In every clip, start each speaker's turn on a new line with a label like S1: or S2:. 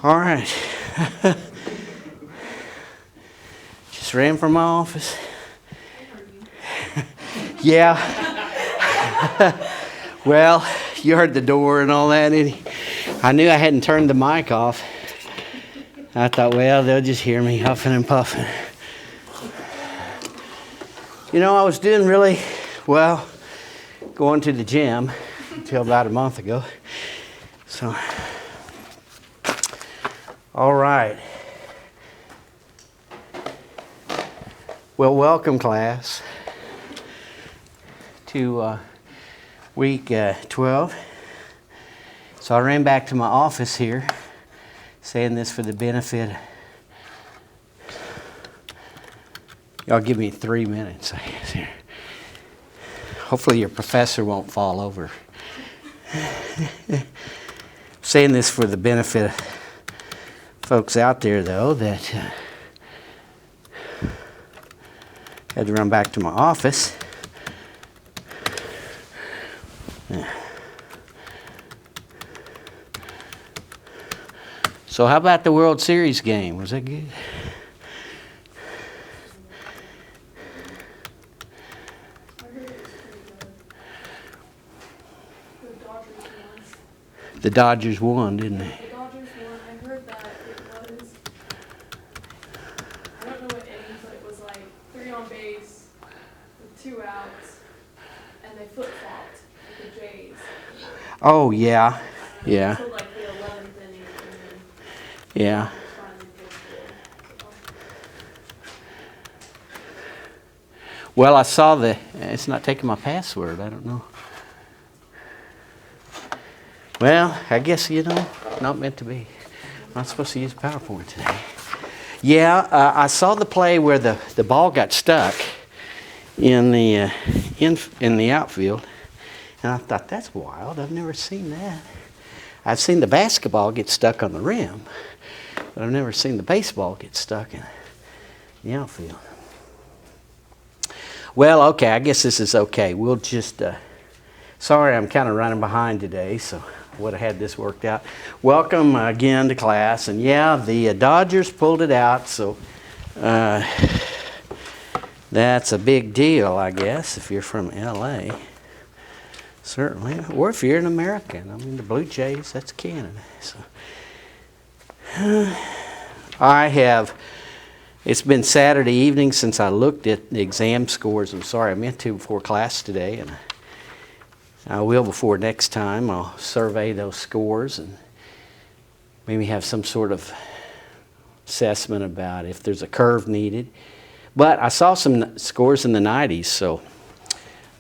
S1: All right. Just ran from my office. Yeah. Well, you heard the door and all that. I knew I hadn't turned the mic off. I thought, well, they'll just hear me huffing and puffing. You know, I was doing really well going to the gym until about a month ago. So, all right. Well, welcome, class, to week 12. So I ran back to my office here, saying this for the benefit. Y'all give me 3 minutes. Hopefully your professor won't fall over. Saying this for the benefit of folks out there, though, that had to run back to my office. So how about the World Series game? Was that good? The Dodgers won, didn't they?
S2: The Dodgers won. I heard that it was, I don't know what inning, but it was like 3 on base with 2 outs, and they flip-flopped with the Jays.
S1: Oh, yeah. Yeah.
S2: Until like the 11th inning.
S1: Yeah. Well, I saw it's not taking my password. I don't know. Well, I guess, not meant to be. I'm not supposed to use PowerPoint today. Yeah, I saw the play where the ball got stuck in the in the outfield, and I thought, that's wild. I've never seen that. I've seen the basketball get stuck on the rim, but I've never seen the baseball get stuck in the outfield. Well, okay, I guess this is okay. We'll just, sorry I'm kind of running behind today, so I would have had this worked out. Welcome again to class, and yeah, the Dodgers pulled it out, so that's a big deal, I guess, if you're from LA. Certainly, or if you're an American. I mean, the Blue Jays, that's Canada. So, it's been Saturday evening since I looked at the exam scores. I'm sorry, I meant to before class today, and I will before next time. I'll survey those scores and maybe have some sort of assessment about if there's a curve needed. But I saw some scores in the 90s, so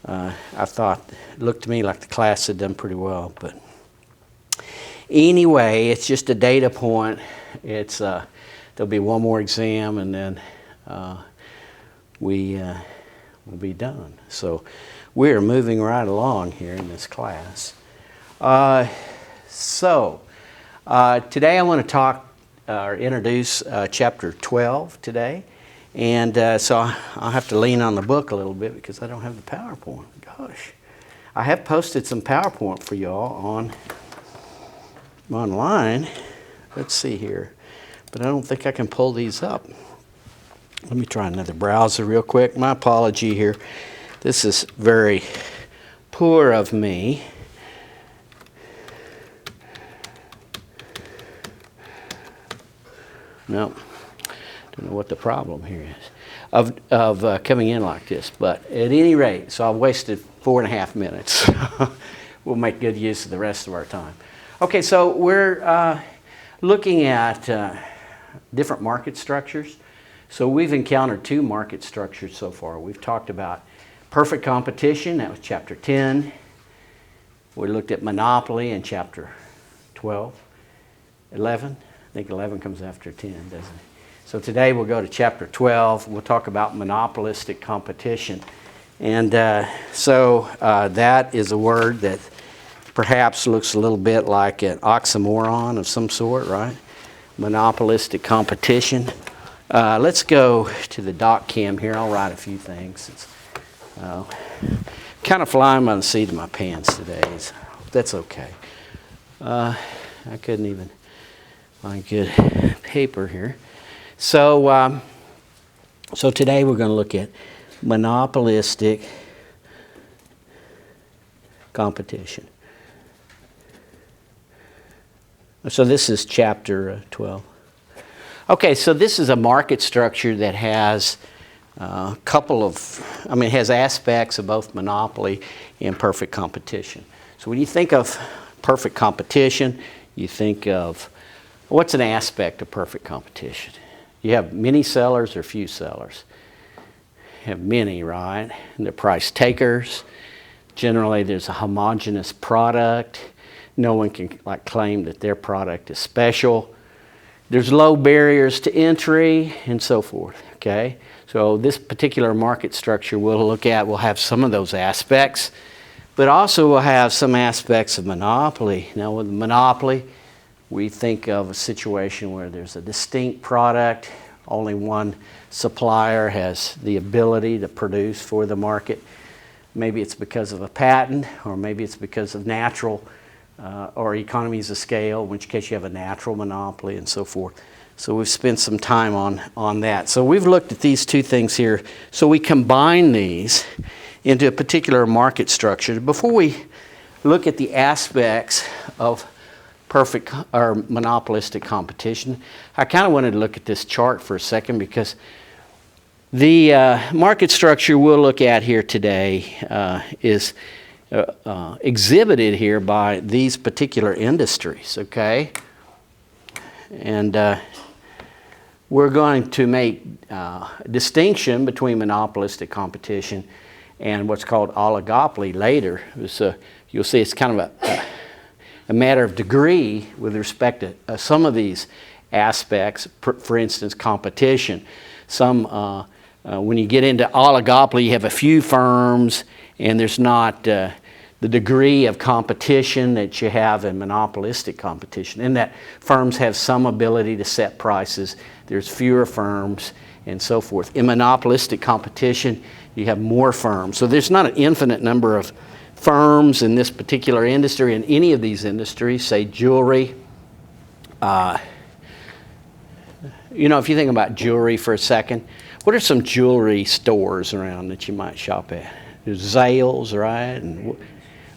S1: I thought, it looked to me like the class had done pretty well. But anyway, it's just a data point. It's there'll be one more exam, and then we'll be done. So we're moving right along here in this class. Today I want to talk or introduce chapter 12 today. And so I'll have to lean on the book a little bit because I don't have the PowerPoint. Gosh. I have posted some PowerPoint for y'all online. Let's see here. But I don't think I can pull these up. Let me try another browser real quick. My apology here. This is very poor of me. No. Don't know what the problem here is of coming in like this. But at any rate, so I've wasted 4.5 minutes. We'll make good use of the rest of our time. Okay, so we're looking at different market structures. So we've encountered 2 market structures so far. We've talked about perfect competition. That was chapter 10. We looked at monopoly in chapter 12. 11. I think 11 comes after 10, doesn't it? So today we'll go to chapter 12. We'll talk about monopolistic competition. And that is a word that perhaps looks a little bit like an oxymoron of some sort, right? Monopolistic competition. Let's go to the doc cam here. I'll write a few things. It's kind of flying by the seat of my pants today. So that's okay. I couldn't even find good paper here. So, so today we're going to look at monopolistic competition. So this is chapter 12. Okay, so this is a market structure that has a couple of, it has aspects of both monopoly and perfect competition. So when you think of perfect competition, you think of, what's an aspect of perfect competition? You have many sellers or few sellers. You have many, right? And they're price takers. Generally, there's a homogeneous product. No one can claim that their product is special. There's low barriers to entry and so forth, okay? So this particular market structure we'll look at will have some of those aspects, but also will have some aspects of monopoly. Now with monopoly, we think of a situation where there's a distinct product, only one supplier has the ability to produce for the market. Maybe it's because of a patent, or maybe it's because of natural or economies of scale, in which case you have a natural monopoly and so forth. So we've spent some time on that. So we've looked at these two things here. So we combine these into a particular market structure. Before we look at the aspects of perfect or monopolistic competition, I kind of wanted to look at this chart for a second, because the market structure we'll look at here today is exhibited here by these particular industries, okay? And we're going to make a distinction between monopolistic competition and what's called oligopoly later. So you'll see it's kind of a matter of degree with respect to some of these aspects. For instance, competition. Some when you get into oligopoly, you have a few firms, and there's not the degree of competition that you have in monopolistic competition, in that firms have some ability to set prices, there's fewer firms, and so forth. In monopolistic competition, you have more firms. So there's not an infinite number of firms in this particular industry, in any of these industries, say jewelry. If you think about jewelry for a second, what are some jewelry stores around that you might shop at? There's Zales, right? And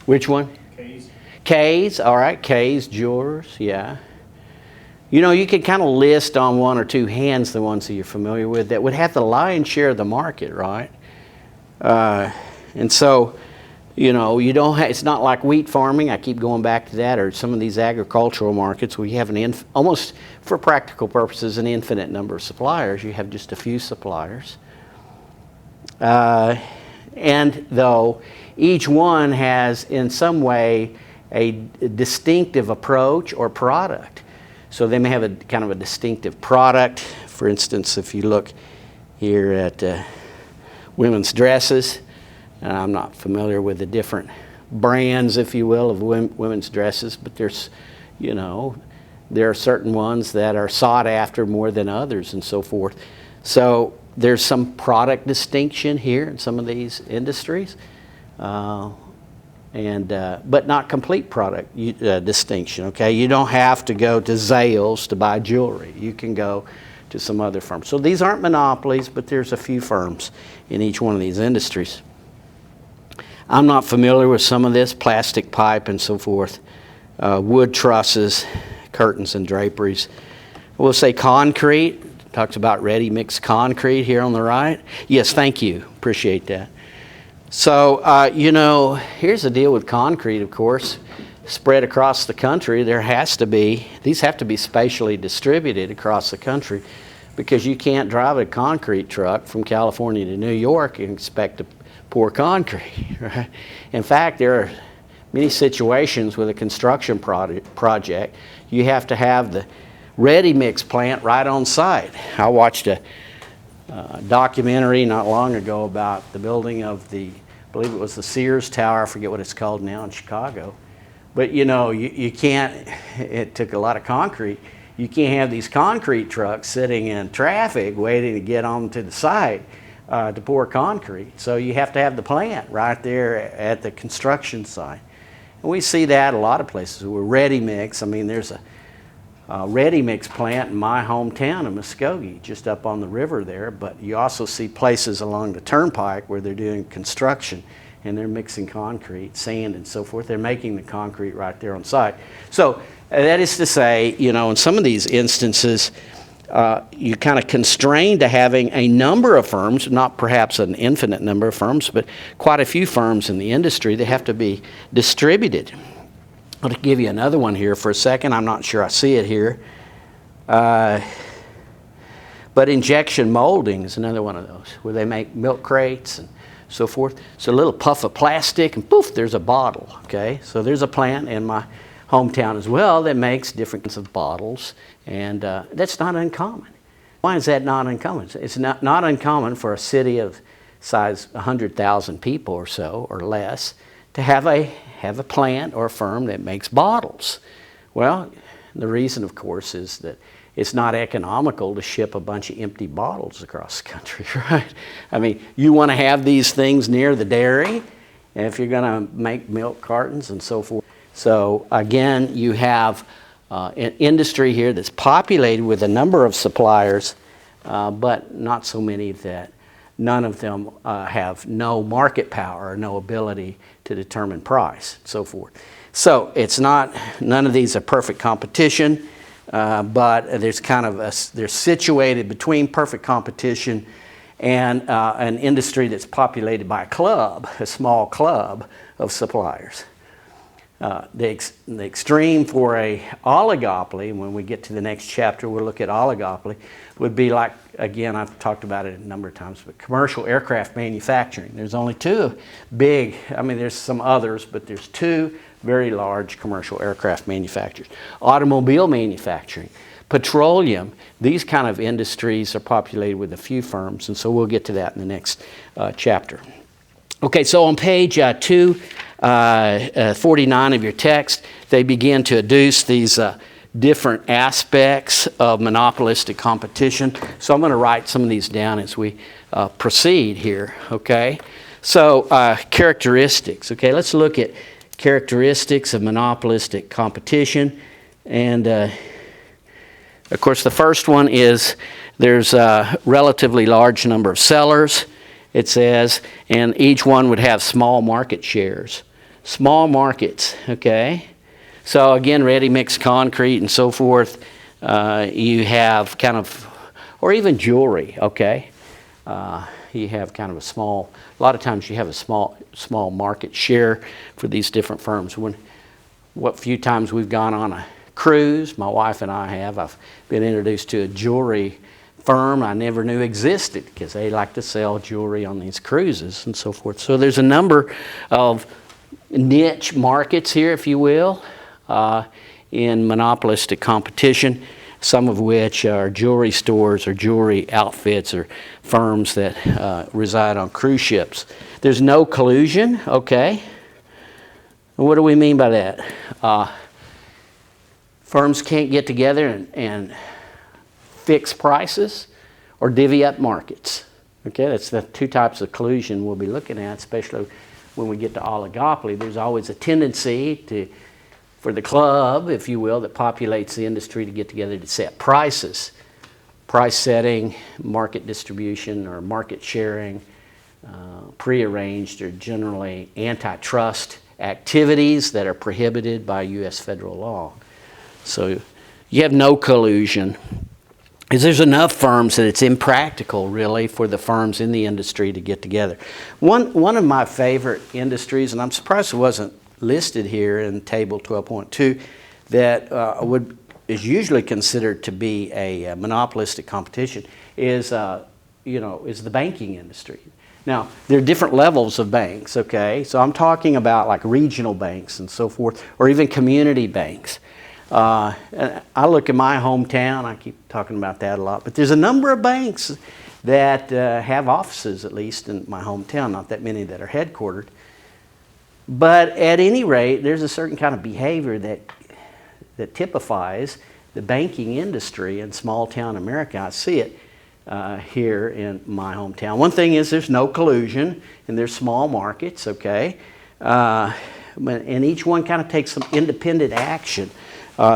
S1: which one?
S3: K's.
S1: K's, all right. K's Jewelers, yeah. You could kind of list on one or two hands the ones that you're familiar with that would have the lion's share of the market, right? And so, you don't have, it's not like wheat farming. I keep going back to that, or some of these agricultural markets where you have almost, for practical purposes, an infinite number of suppliers. You have just a few suppliers. And though each one has in some way a distinctive approach or product. So they may have a kind of a distinctive product. For instance, if you look here at women's dresses, and I'm not familiar with the different brands, if you will, of women's dresses, but there's, there are certain ones that are sought after more than others and so forth. So there's some product distinction here in some of these industries, but not complete product distinction, okay? You don't have to go to Zales to buy jewelry. You can go to some other firms. So these aren't monopolies, but there's a few firms in each one of these industries. I'm not familiar with some of this, plastic pipe and so forth, wood trusses, curtains and draperies. We'll say concrete. Talks about ready mixed concrete here on the right. Yes, thank you. Appreciate that. So, here's the deal with concrete, of course. Spread across the country, these have to be spatially distributed across the country, because you can't drive a concrete truck from California to New York and expect to pour concrete, right? In fact, there are many situations with a construction project, you have to have the ready mix plant right on site. I watched a documentary not long ago about the building of I believe it was the Sears Tower, I forget what it's called now in Chicago. But you can't, it took a lot of concrete. You can't have these concrete trucks sitting in traffic waiting to get onto the site to pour concrete. So you have to have the plant right there at the construction site. And we see that a lot of places where ready mix, there's ready-mix plant in my hometown of Muskogee, just up on the river there. But you also see places along the turnpike where they're doing construction, and they're mixing concrete, sand, and so forth. They're making the concrete right there on site. So that is to say, you know, in some of these instances, you're kind of constrained to having a number of firms, not perhaps an infinite number of firms, but quite a few firms in the industry that have to be distributed. I'll give you another one here for a second. I'm not sure I see it here. But injection molding is another one of those, where they make milk crates and so forth. So a little puff of plastic and poof, there's a bottle, okay? So there's a plant in my hometown as well that makes different kinds of bottles, and that's not uncommon. Why is that not uncommon? It's not uncommon for a city of size 100,000 people or so, or less, to have a plant or a firm that makes bottles. Well, the reason, of course, is that it's not economical to ship a bunch of empty bottles across the country, right? I mean, you want to have these things near the dairy if you're going to make milk cartons and so forth. So again, you have an industry here that's populated with a number of suppliers, but not so many that none of them have no market power or no ability to determine price and so forth. So it's not, none of these are perfect competition, but there's kind of they're situated between perfect competition and an industry that's populated by a club, a small club of suppliers. The extreme for a oligopoly, when we get to the next chapter, we'll look at oligopoly, would be like, again, I've talked about it a number of times, but commercial aircraft manufacturing. There's only two big, I mean, there's some others, but there's two very large commercial aircraft manufacturers. Automobile manufacturing, petroleum, these kind of industries are populated with a few firms, and so we'll get to that in the next chapter. Okay, so on page 249 of your text, they begin to adduce these different aspects of monopolistic competition. So I'm going to write some of these down as we proceed here, okay? So characteristics, okay? Let's look at characteristics of monopolistic competition. And of course, the first one is there's a relatively large number of sellers, it says, and each one would have small market shares. Small markets, okay? So again, ready-mix concrete and so forth, you have kind of, or even jewelry, okay? You have kind of a lot of times you have a small market share for these different firms. What few times we've gone on a cruise, my wife and I have, I've been introduced to a jewelry firm I never knew existed because they like to sell jewelry on these cruises and so forth. So there's a number of niche markets here, if you will, in monopolistic competition, some of which are jewelry stores or jewelry outfits or firms that reside on cruise ships. There's no collusion, okay? What do we mean by that? Firms can't get together and fix prices or divvy up markets. Okay, that's the two types of collusion we'll be looking at, especially when we get to oligopoly. There's always a tendency for the club, if you will, that populates the industry to get together to set prices. Price setting, market distribution, or market sharing, prearranged are generally antitrust activities that are prohibited by U.S. federal law. So you have no collusion, because there's enough firms that it's impractical, really, for the firms in the industry to get together. One of my favorite industries, and I'm surprised it wasn't listed here in Table 12.2, that is usually considered to be a monopolistic competition, is the banking industry. Now, there are different levels of banks, okay? So I'm talking about like regional banks and so forth, or even community banks. I look at my hometown, I keep talking about that a lot, but there's a number of banks that have offices, at least in my hometown, not that many that are headquartered. But at any rate, there's a certain kind of behavior that typifies the banking industry in small town America. I see it here in my hometown. One thing is there's no collusion, and there's small markets, okay? And each one kind of takes some independent action.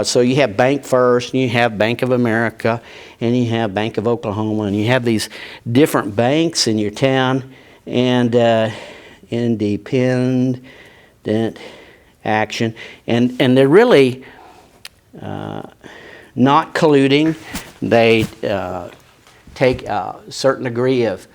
S1: So you have Bank First, and you have Bank of America, and you have Bank of Oklahoma, and you have these different banks in your town, and independent action, and they're really not colluding. They take a certain degree of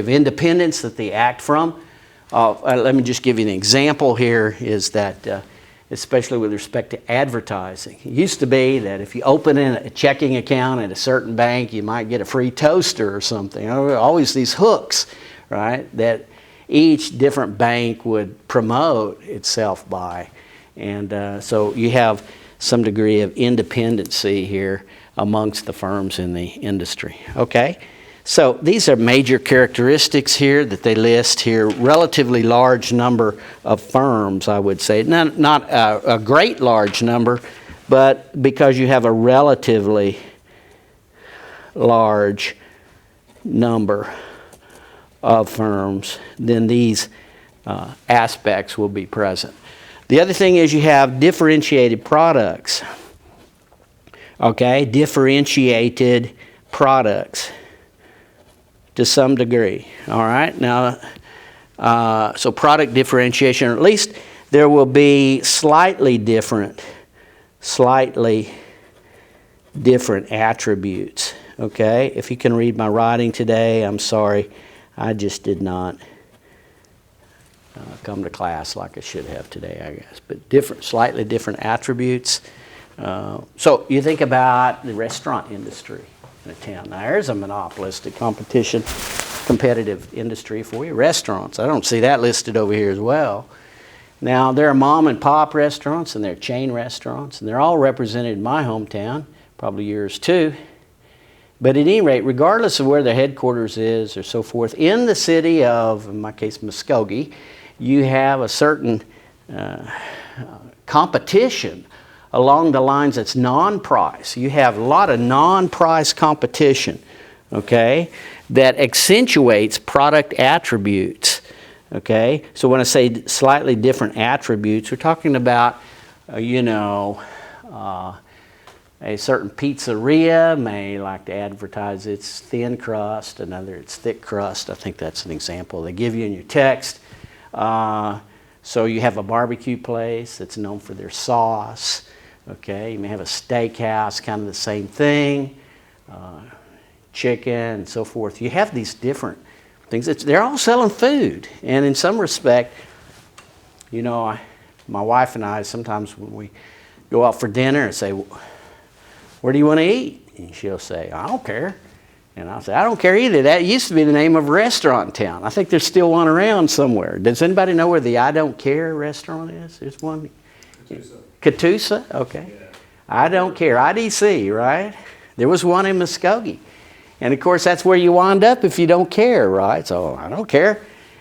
S1: independence that they act from. Let me just give you an example here, is that especially with respect to advertising. It used to be that if you open in a checking account at a certain bank, you might get a free toaster or something. Always these hooks, right, that each different bank would promote itself by. And so you have some degree of independency here amongst the firms in the industry. Okay? So these are major characteristics here that they list here. Relatively large number of firms, I would say. Not a great large number, but because you have a relatively large number of firms, then these aspects will be present. The other thing is you have differentiated products. Okay, differentiated products to some degree. All right, now, so product differentiation, or at least there will be slightly different attributes. Okay, if you can read my writing today, I'm sorry, I just did not come to class like I should have today, I guess. But slightly different attributes. So you think about the restaurant industry in a town. Now there's a monopolistic competitive industry for you. Restaurants, I don't see that listed over here as well. Now there are mom and pop restaurants and there are chain restaurants, and they're all represented in my hometown, probably yours too. But at any rate, regardless of where their headquarters is or so forth, in the city of, in my case, Muskogee, you have a certain competition along the lines that's non-price. You have a lot of non-price competition, okay, that accentuates product attributes, okay? So when I say slightly different attributes, we're talking about, a certain pizzeria may like to advertise its thin crust, another its thick crust. I think that's an example they give you in your text. So you have a barbecue place that's known for their sauce. Okay, you may have a steakhouse, kind of the same thing, chicken and so forth. You have these different things. They're all selling food. And in some respect, my wife and I, sometimes when we go out for dinner and say, where do you want to eat? And she'll say, I don't care. And I'll say, I don't care either. That used to be the name of a restaurant in town. I think there's still one around somewhere. Does anybody know where the I Don't Care restaurant is? There's one. Catoosa? Okay. Yeah. I Don't Care. IDC, right? There was one in Muskogee. And of course, that's where you wind up if you don't care, right? So I don't care.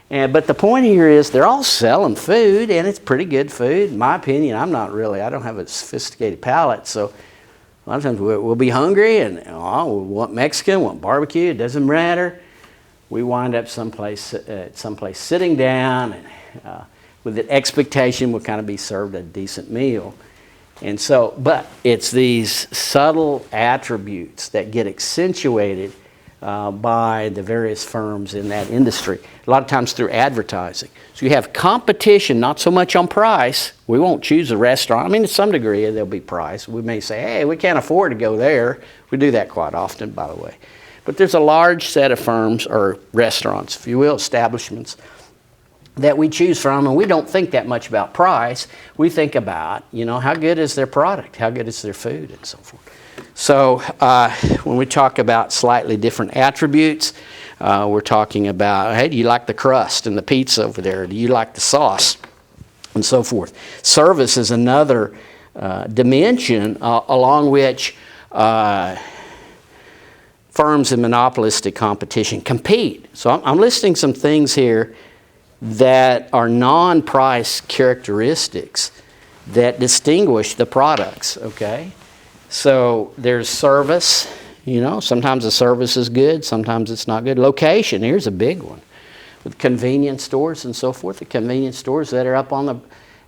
S1: But the point here is they're all selling food, and it's pretty good food. In my opinion, I don't have a sophisticated palate, so a lot of times we'll be hungry and we want Mexican, want barbecue, it doesn't matter. We wind up someplace sitting down and with the expectation we'll kind of be served a decent meal. And so, but it's these subtle attributes that get accentuated by the various firms in that industry, a lot of times through advertising. So you have competition, not so much on price. We won't choose a restaurant. I mean, to some degree, there'll be price. We may say, hey, we can't afford to go there. We do that quite often, by the way. But there's a large set of firms, or restaurants, if you will, establishments, that we choose from, and we don't think that much about price. We think about, how good is their product, how good is their food, and so forth. So when we talk about slightly different attributes, we're talking about, hey, do you like the crust and the pizza over there? Do you like the sauce? And so forth. Service is another dimension along which firms in monopolistic competition compete. So I'm listing some things here that are non-price characteristics that distinguish the products, okay? So there's service, sometimes the service is good, sometimes it's not good. Location, here's a big one. With convenience stores and so forth, the convenience stores that are up on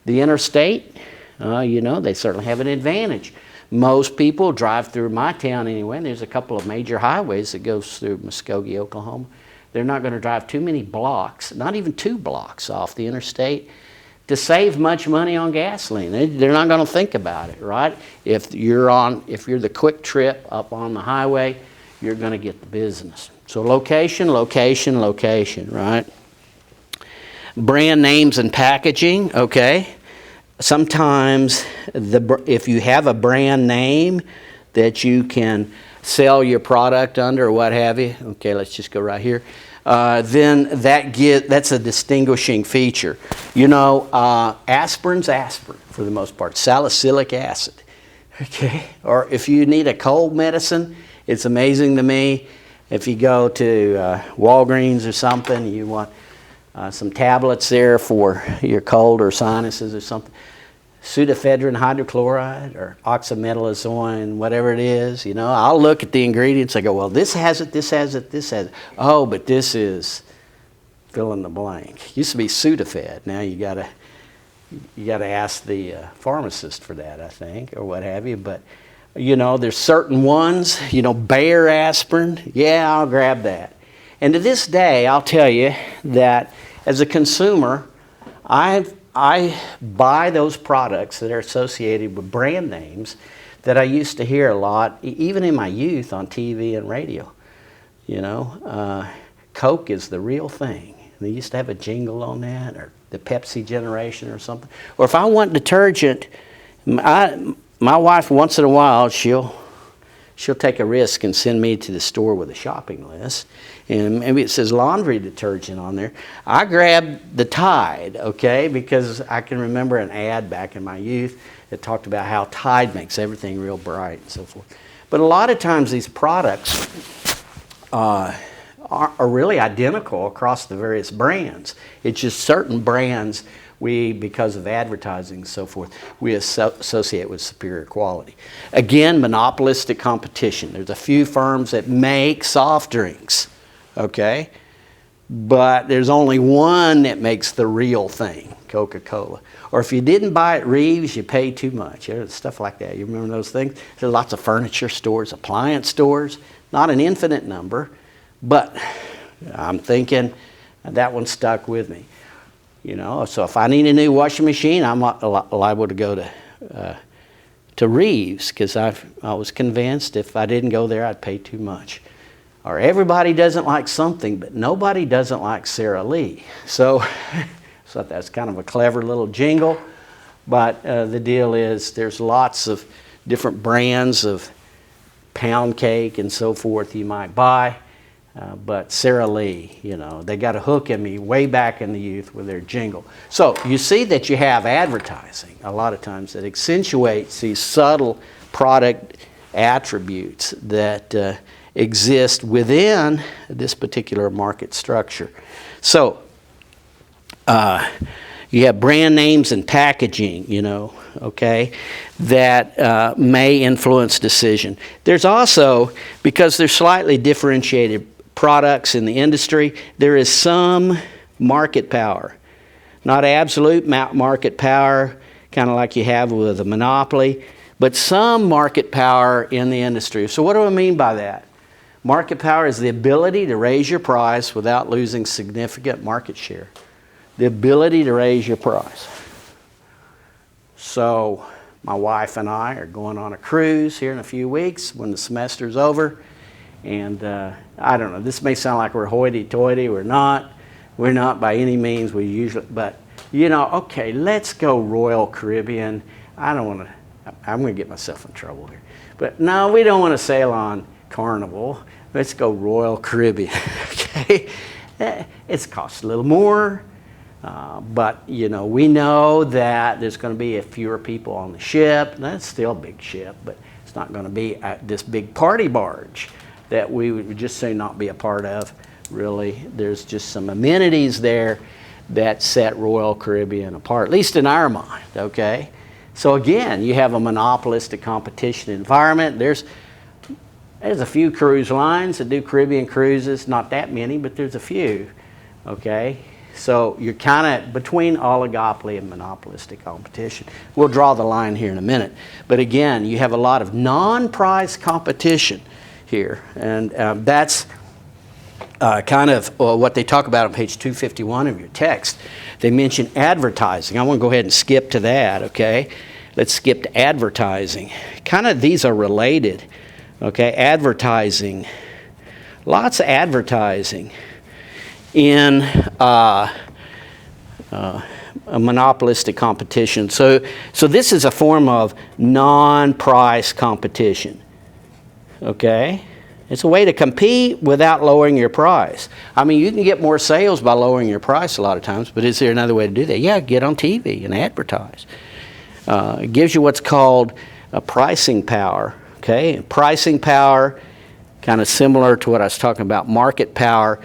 S1: the interstate, you know, they certainly have an advantage. Most people drive through my town anyway, and there's a couple of major highways that goes through Muskogee, Oklahoma. They're not going to drive too many blocks, not even 2 blocks off the interstate, to save much money on gasoline. They're not going to think about it, right? If you're the quick trip up on the highway, you're going to get the business. So location, location, location, right? Brand names and packaging, okay? Sometimes if you have a brand name that you can sell your product under or what have you, okay, let's just go right here, then that's a distinguishing feature. You know, aspirin's aspirin for the most part, salicylic acid, okay? Or if you need a cold medicine, it's amazing to me, if you go to Walgreens or something, you want some tablets there for your cold or sinuses or something, pseudoephedrine hydrochloride or oxymetazoline, whatever it is, you know, I'll look at the ingredients. I go, well, this has it, this has it, this has it. Oh, but this is fill in the blank. Used to be Sudafed. Now you gotta ask the pharmacist for that, I think, or what have you. But you know, there's certain ones. You know, Bayer aspirin. Yeah, I'll grab that. And to this day, I'll tell you that as a consumer, I buy those products that are associated with brand names that I used to hear a lot, even in my youth, on TV and radio. You know, Coke is the real thing. They used to have a jingle on that, or the Pepsi generation or something. Or if I want detergent, my wife, once in a while, she'll take a risk and send me to the store with a shopping list. And maybe it says laundry detergent on there. I grabbed the Tide, okay, because I can remember an ad back in my youth that talked about how Tide makes everything real bright and so forth. But a lot of times these products are really identical across the various brands. It's just certain brands because of advertising and so forth, we associate with superior quality. Again, monopolistic competition. There's a few firms that make soft drinks, okay? But there's only one that makes the real thing, Coca-Cola. Or if you didn't buy at Reeves, you pay too much. There's stuff like that. You remember those things? There's lots of furniture stores, appliance stores. Not an infinite number, but I'm thinking that one stuck with me. You know, so if I need a new washing machine, I'm liable to go to Reeves, because I was convinced if I didn't go there, I'd pay too much. Or everybody doesn't like something, but nobody doesn't like Sara Lee. So that's kind of a clever little jingle. But the deal is there's lots of different brands of pound cake and so forth you might buy. But Sara Lee, you know, they got a hook in me way back in the youth with their jingle. So you see that you have advertising a lot of times that accentuates these subtle product attributes that exist within this particular market structure. So you have brand names and packaging, you know, okay, that may influence decision. There's also, because they're slightly differentiated products in the industry, there is some market power. Not absolute market power, kind of like you have with a monopoly, but some market power in the industry. So what do I mean by that? Market power is the ability to raise your price without losing significant market share. The ability to raise your price. So my wife and I are going on a cruise here in a few weeks when the semester's over. And I don't know, this may sound like we're hoity-toity. We're not by any means. But you know, okay, let's go Royal Caribbean. I'm going to get myself in trouble here. But no, we don't want to sail on Carnival. Let's go Royal Caribbean, okay? It's cost a little more, but you know, we know that there's going to be fewer people on the ship. That's still a big ship, but it's not going to be this big party barge that we would just say not be a part of, really. There's just some amenities there that set Royal Caribbean apart, at least in our mind, okay? So again, you have a monopolistic competition environment. There's a few cruise lines that do Caribbean cruises, not that many, but there's a few, okay? So you're kind of between oligopoly and monopolistic competition. We'll draw the line here in a minute. But again, you have a lot of non-price competition here. And that's kind of what they talk about on page 251 of your text. They mention advertising. I want to go ahead and skip to that, okay? Let's skip to advertising. Kind of these are related, okay? Advertising. Lots of advertising in a monopolistic competition. So this is a form of non-price competition, okay? It's a way to compete without lowering your price. I mean, you can get more sales by lowering your price a lot of times, but is there another way to do that? Yeah, get on TV and advertise. It gives you what's called a pricing power, okay? Pricing power, kind of similar to what I was talking about, market power,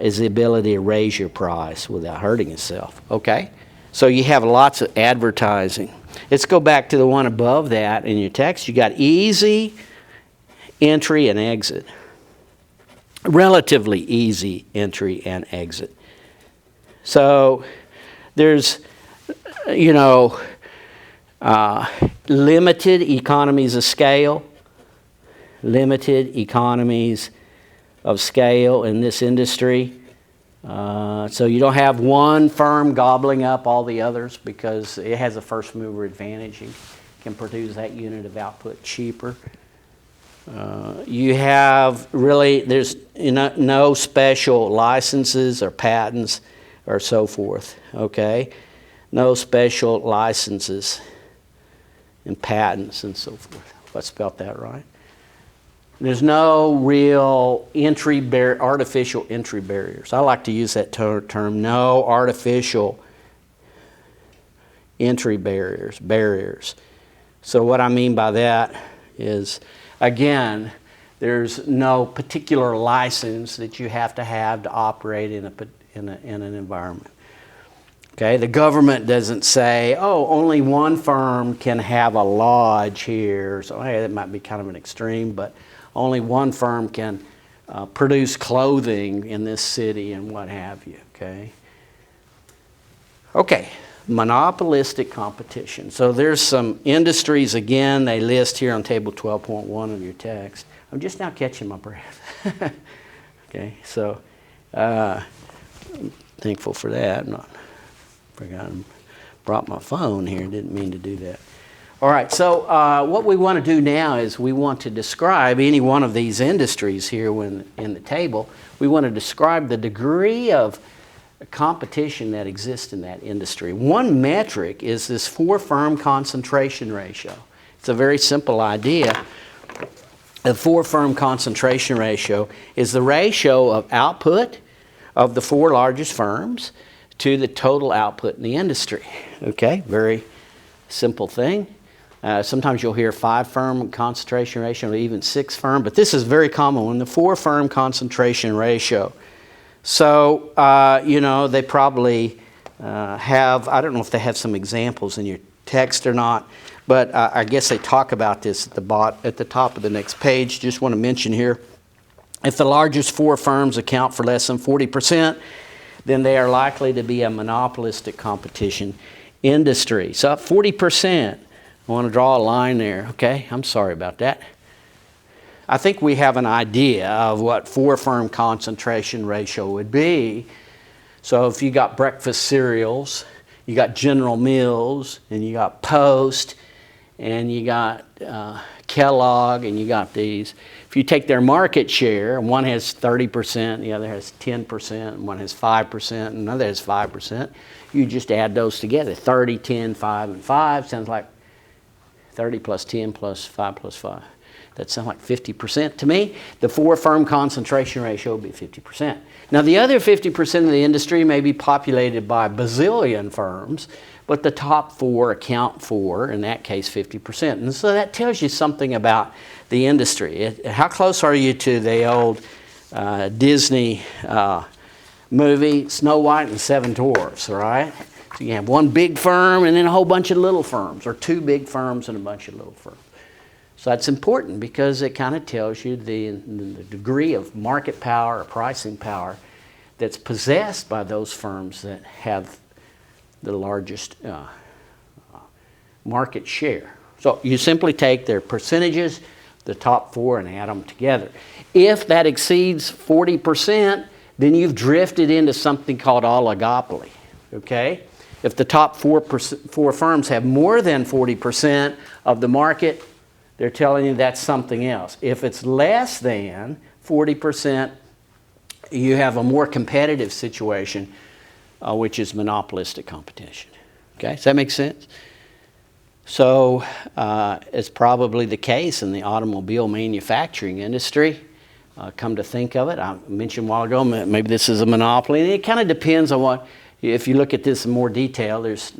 S1: is the ability to raise your price without hurting yourself, okay? So you have lots of advertising. Let's go back to the one above that in your text. You got easy entry and exit. Relatively easy entry and exit. So there's, limited economies of scale. Limited economies of scale in this industry. So you don't have one firm gobbling up all the others because it has a first mover advantage and can produce that unit of output cheaper. You have really, there's no special licenses or patents or so forth, okay? No special licenses and patents and so forth. If I spelled that right. There's no real artificial entry barriers. I like to use that term, no artificial entry barriers. So what I mean by that is, again, there's no particular license that you have to operate in an environment. Okay, the government doesn't say, oh, only one firm can have a lodge here. So hey, that might be kind of an extreme, but only one firm can produce clothing in this city and what have you, okay? Okay, monopolistic competition. So there's some industries, again, they list here on table 12.1 of your text. I'm just now catching my breath. Okay, so I'm thankful for that. Brought my phone here, didn't mean to do that. All right, so what we want to do now is we want to describe any one of these industries here in the table. We want to describe the degree of competition that exists in that industry. One metric is this 4-firm concentration ratio. It's a very simple idea. The 4-firm concentration ratio is the ratio of output of the 4 largest firms to the total output in the industry. Okay, very simple thing. Sometimes you'll hear 5-firm concentration ratio or even 6-firm, but this is very common when the 4-firm concentration ratio. So, they probably have, I don't know if they have some examples in your text or not, but I guess they talk about this at the top of the next page. Just want to mention here, if the largest 4 firms account for less than 40%, then they are likely to be a monopolistic competition industry. So 40%. I want to draw a line there, okay? I'm sorry about that. I think we have an idea of what 4-firm concentration ratio would be. So if you got breakfast cereals, you got General Mills, and you got Post, and you got Kellogg, and you got these. If you take their market share, and one has 30%, the other has 10%, and one has 5%, and another has 5%, you just add those together. 30, 10, 5, and 5 sounds like 30 plus 10 plus 5 plus 5. That sounds like 50% to me. The 4-firm concentration ratio would be 50%. Now the other 50% of the industry may be populated by bazillion firms, but the top 4 account for, in that case, 50%. And so that tells you something about the industry. How close are you to the old Disney movie, Snow White and the 7 Dwarfs, right? So you have one big firm and then a whole bunch of little firms, or 2 big firms and a bunch of little firms. So that's important because it kind of tells you the degree of market power or pricing power that's possessed by those firms that have the largest market share. So you simply take their percentages, the top four, and add them together. If that exceeds 40%, then you've drifted into something called oligopoly, okay? If the top four firms have more than 40% of the market, they're telling you that's something else. If it's less than 40%, you have a more competitive situation, which is monopolistic competition. Okay, does that make sense? So it's probably the case in the automobile manufacturing industry. Come to think of it, I mentioned a while ago, maybe this is a monopoly. And it kind of depends on what, if you look at this in more detail, there's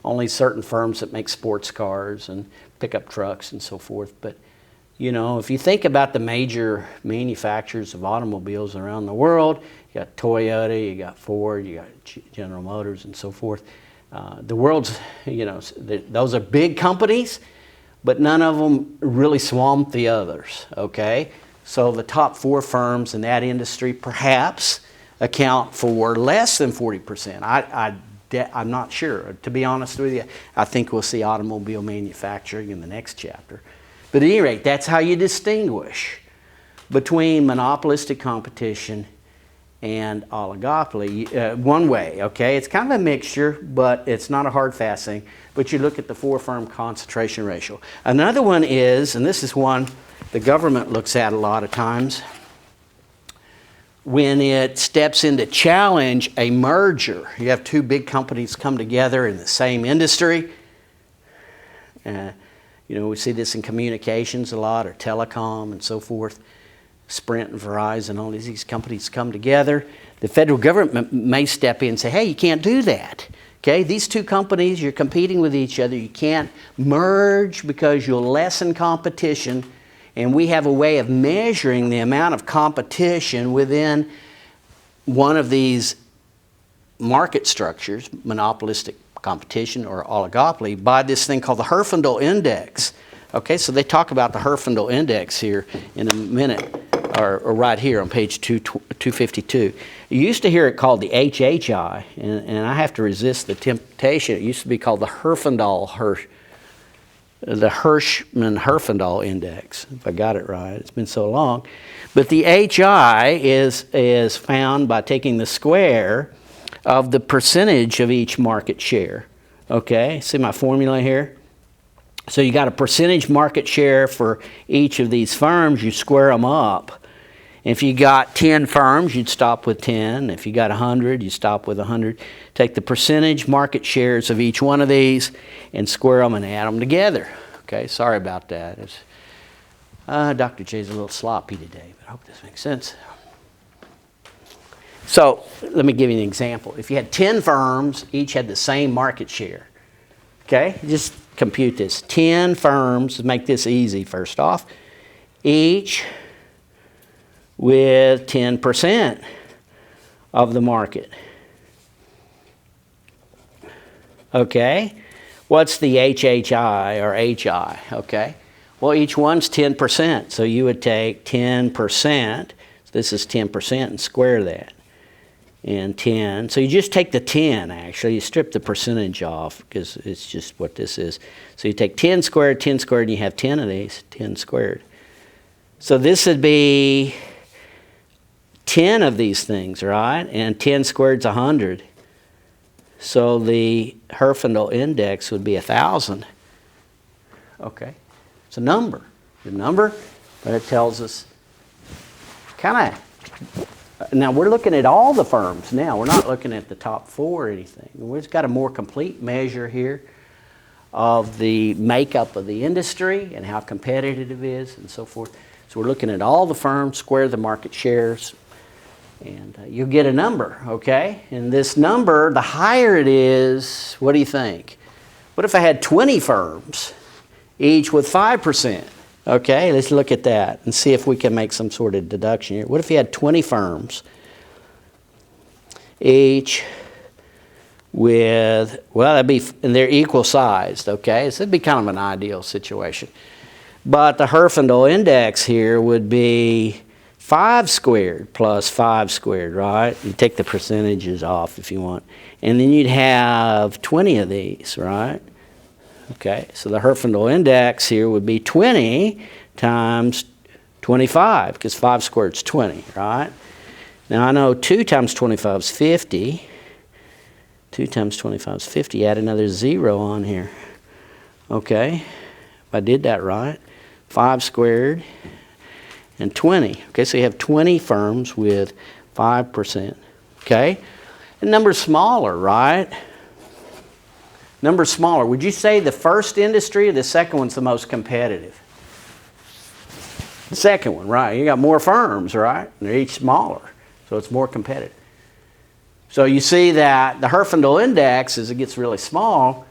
S1: only certain firms that make sports cars and pickup trucks and so forth. But, you know, if you think about the major manufacturers of automobiles around the world, you got Toyota, you got Ford, you got General Motors and so forth. The world's, you know, those are big companies, but none of them really swamp the others, okay? So the top four firms in that industry perhaps account for less than 40%. I'm not sure. To be honest with you, I think we'll see automobile manufacturing in the next chapter. But at any rate, that's how you distinguish between monopolistic competition and oligopoly. One way, okay? It's kind of a mixture, but it's not a hard fast thing. But you look at the four-firm concentration ratio. Another one is, and this is one the government looks at a lot of times, when it steps in to challenge a merger. You have two big companies come together in the same industry. You know, we see this in communications a lot, or telecom and so forth. Sprint and Verizon, all these companies come together. The federal government may step in and say, hey, you can't do that. Okay, these two companies, you're competing with each other. You can't merge because you'll lessen competition. And we have a way of measuring the amount of competition within one of these market structures, monopolistic competition or oligopoly, by this thing called the Herfindahl Index. Okay, so they talk about the Herfindahl Index here in a minute, or right here on page 252. You used to hear it called the HHI, and I have to resist the temptation. It used to be called the Hirschman-Herfindahl Index, if I got it right. It's been so long. But the HI is found by taking the square of the percentage of each market share. Okay, see my formula here? So you got a percentage market share for each of these firms, you square them up. If you got 10 firms, you'd stop with 10. If you got 100, you stop with 100. Take the percentage market shares of each one of these and square them and add them together. Okay, sorry about that. Dr. J's a little sloppy today, but I hope this makes sense. So let me give you an example. If you had 10 firms, each had the same market share. Okay, just compute this. 10 firms, make this easy first off, each with 10% of the market. Okay, what's the HHI or HI? Okay, well, each one's 10%, so you would take 10%, this is 10%, and square that. And 10, so you just take the 10 actually, you strip the percentage off because it's just what this is. So you take 10 squared, and you have 10 of these, 10 squared. So this would be 10 of these things, right? And 10 squared is 100. So the Herfindahl Index would be 1,000. Okay, it's a number. The number, but it tells us kind of. Now we're looking at all the firms now. We're not looking at the top four or anything. We've got a more complete measure here of the makeup of the industry and how competitive it is and so forth. So we're looking at all the firms, square the market shares, and you'll get a number, okay? And this number, the higher it is, what do you think? What if I had 20 firms, each with 5%? Okay, let's look at that and see if we can make some sort of deduction here. What if you had 20 firms, each with, well, that'd be, and they're equal sized, okay? So it'd be kind of an ideal situation. But the Herfindahl Index here would be 5 squared plus 5 squared, right? You take the percentages off if you want. And then you'd have 20 of these, right? Okay, so the Herfindahl index here would be 20 times 25, because 5 squared is 20, right? Now I know 2 times 25 is 50. 2 times 25 is 50. Add another 0 on here. Okay, if I did that right. 5 squared and 20. Okay, so you have 20 firms with 5%. Okay, and number's smaller, right? Number's smaller. Would you say the first industry or the second one's the most competitive? The second one, right? You got more firms, right? They're each smaller, so it's more competitive. So you see that the Herfindahl index, as it gets really small,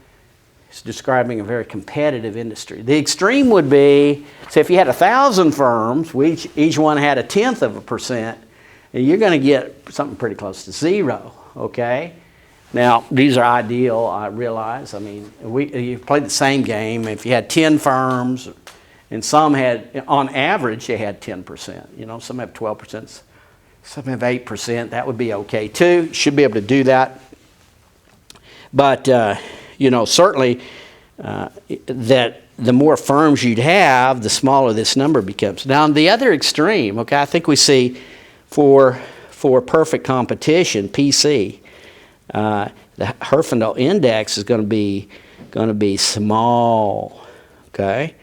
S1: is describing a very competitive industry. The extreme would be, say if you had 1,000 firms, each one had 1/10%, and you're going to get something pretty close to 0, okay? Now, these are ideal, I realize. I mean, you play the same game. If you had 10 firms, and some had, on average, they had 10%. You know, some have 12%, some have 8%. That would be okay too. Should be able to do that. But, you know, certainly that the more firms you'd have, the smaller this number becomes. Now, on the other extreme, okay, I think we see for perfect competition, PC, the Herfindahl index is going to be small, okay?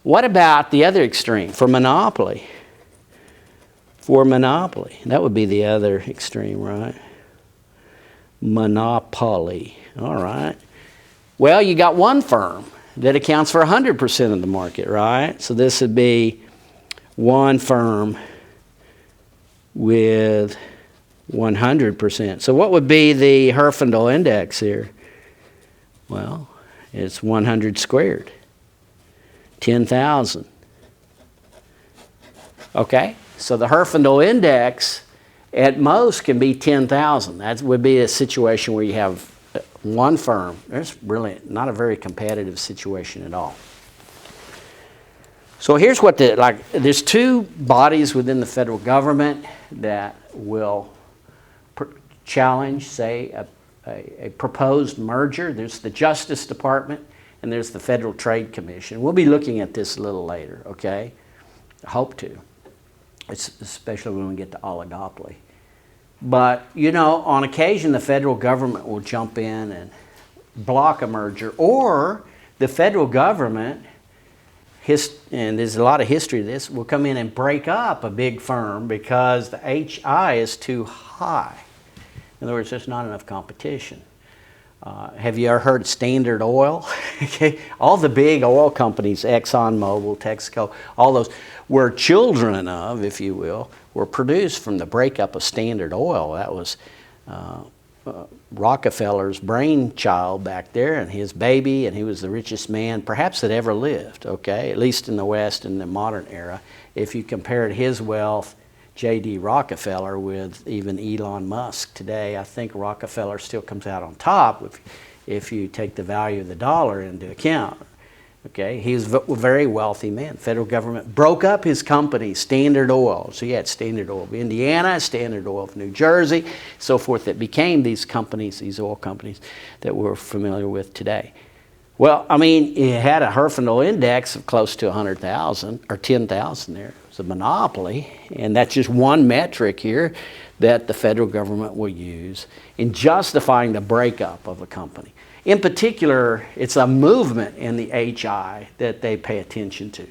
S1: What about the other extreme, for monopoly? For monopoly, that would be the other extreme, right? Monopoly, all right. Well, you got one firm that accounts for 100% of the market, right? So this would be one firm with 100%. So what would be the Herfindahl index here? Well, it's 100 squared. 10,000. Okay, so the Herfindahl index at most can be 10,000. That would be a situation where you have one firm. There's really not a very competitive situation at all. So here's what there's 2 bodies within the federal government that will challenge, say, a proposed merger. There's the Justice Department and there's the Federal Trade Commission. We'll be looking at this a little later, okay? I hope to, especially when we get to oligopoly. But, you know, on occasion the federal government will jump in and block a merger, or the federal government, and there's a lot of history to this, will come in and break up a big firm because the HI is too high. In other words, there's not enough competition. Have you ever heard of Standard Oil? Okay. All the big oil companies, ExxonMobil, Texaco, all those were children of, if you will, were produced from the breakup of Standard Oil. That was Rockefeller's brainchild back there, and his baby, and he was the richest man perhaps that ever lived, okay, at least in the West in the modern era. If you compared his wealth, J.D. Rockefeller, with even Elon Musk today, I think Rockefeller still comes out on top if you take the value of the dollar into account. Okay, he was a very wealthy man. Federal government broke up his company, Standard Oil. So you had Standard Oil of Indiana, Standard Oil of New Jersey, so forth, that became these companies, these oil companies that we're familiar with today. Well, I mean, it had a Herfindahl index of close to 100,000 or 10,000 there. It's a monopoly, and that's just one metric here that the federal government will use in justifying the breakup of a company. In particular, it's a movement in the HI that they pay attention to.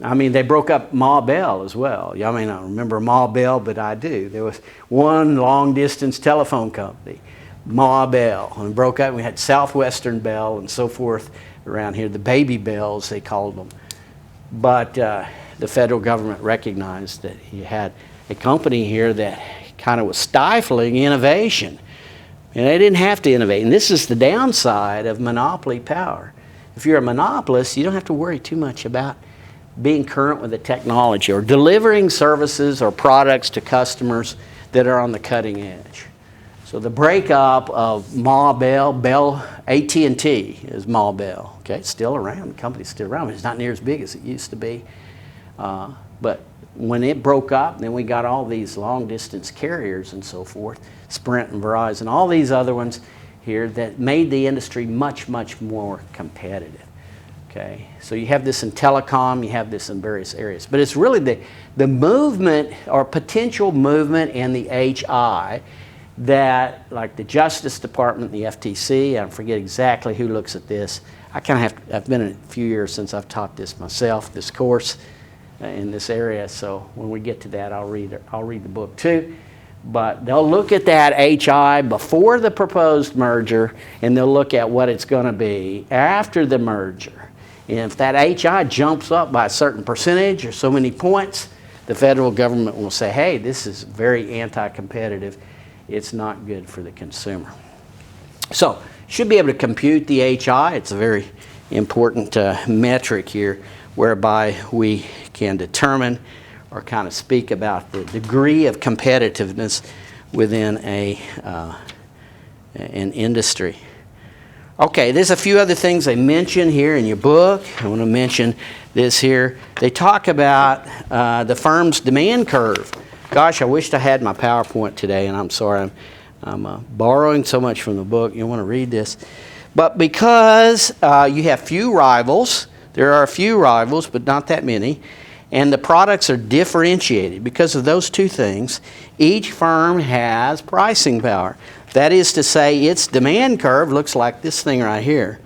S1: I mean, they broke up Ma Bell as well. Y'all may not remember Ma Bell, but I do. There was one long-distance telephone company, Ma Bell, and broke up. We had Southwestern Bell and so forth around here, the baby bells, they called them. But the federal government recognized that you had a company here that kind of was stifling innovation. And they didn't have to innovate. And this is the downside of monopoly power. If you're a monopolist, you don't have to worry too much about being current with the technology or delivering services or products to customers that are on the cutting edge. So the breakup of Ma Bell, AT&T is Ma Bell. Okay, it's still around. The company's still around, but it's not near as big as it used to be. But when it broke up, then we got all these long distance carriers and so forth, Sprint and Verizon, all these other ones here that made the industry much, much more competitive. Okay, so you have this in telecom, you have this in various areas, but it's really the movement or potential movement in the HI that, like the Justice Department, the FTC, I forget exactly who looks at this. I've been in a few years since I've taught this myself, this course in this area, so when we get to that, I'll read the book too. But they'll look at that HI before the proposed merger, and they'll look at what it's going to be after the merger. And if that HI jumps up by a certain percentage or so many points, the federal government will say, hey, this is very anti-competitive. It's not good for the consumer. So, should be able to compute the HI. It's a very important metric here whereby we can determine or kind of speak about the degree of competitiveness within an industry. Okay, there's a few other things they mention here in your book. I want to mention this here. They talk about the firm's demand curve. Gosh, I wished I had my PowerPoint today, and I'm sorry, I'm borrowing so much from the book. You want to read this. But because you have few rivals, there are a few rivals, but not that many, and the products are differentiated because of those two things, each firm has pricing power. That is to say, its demand curve looks like this thing right here.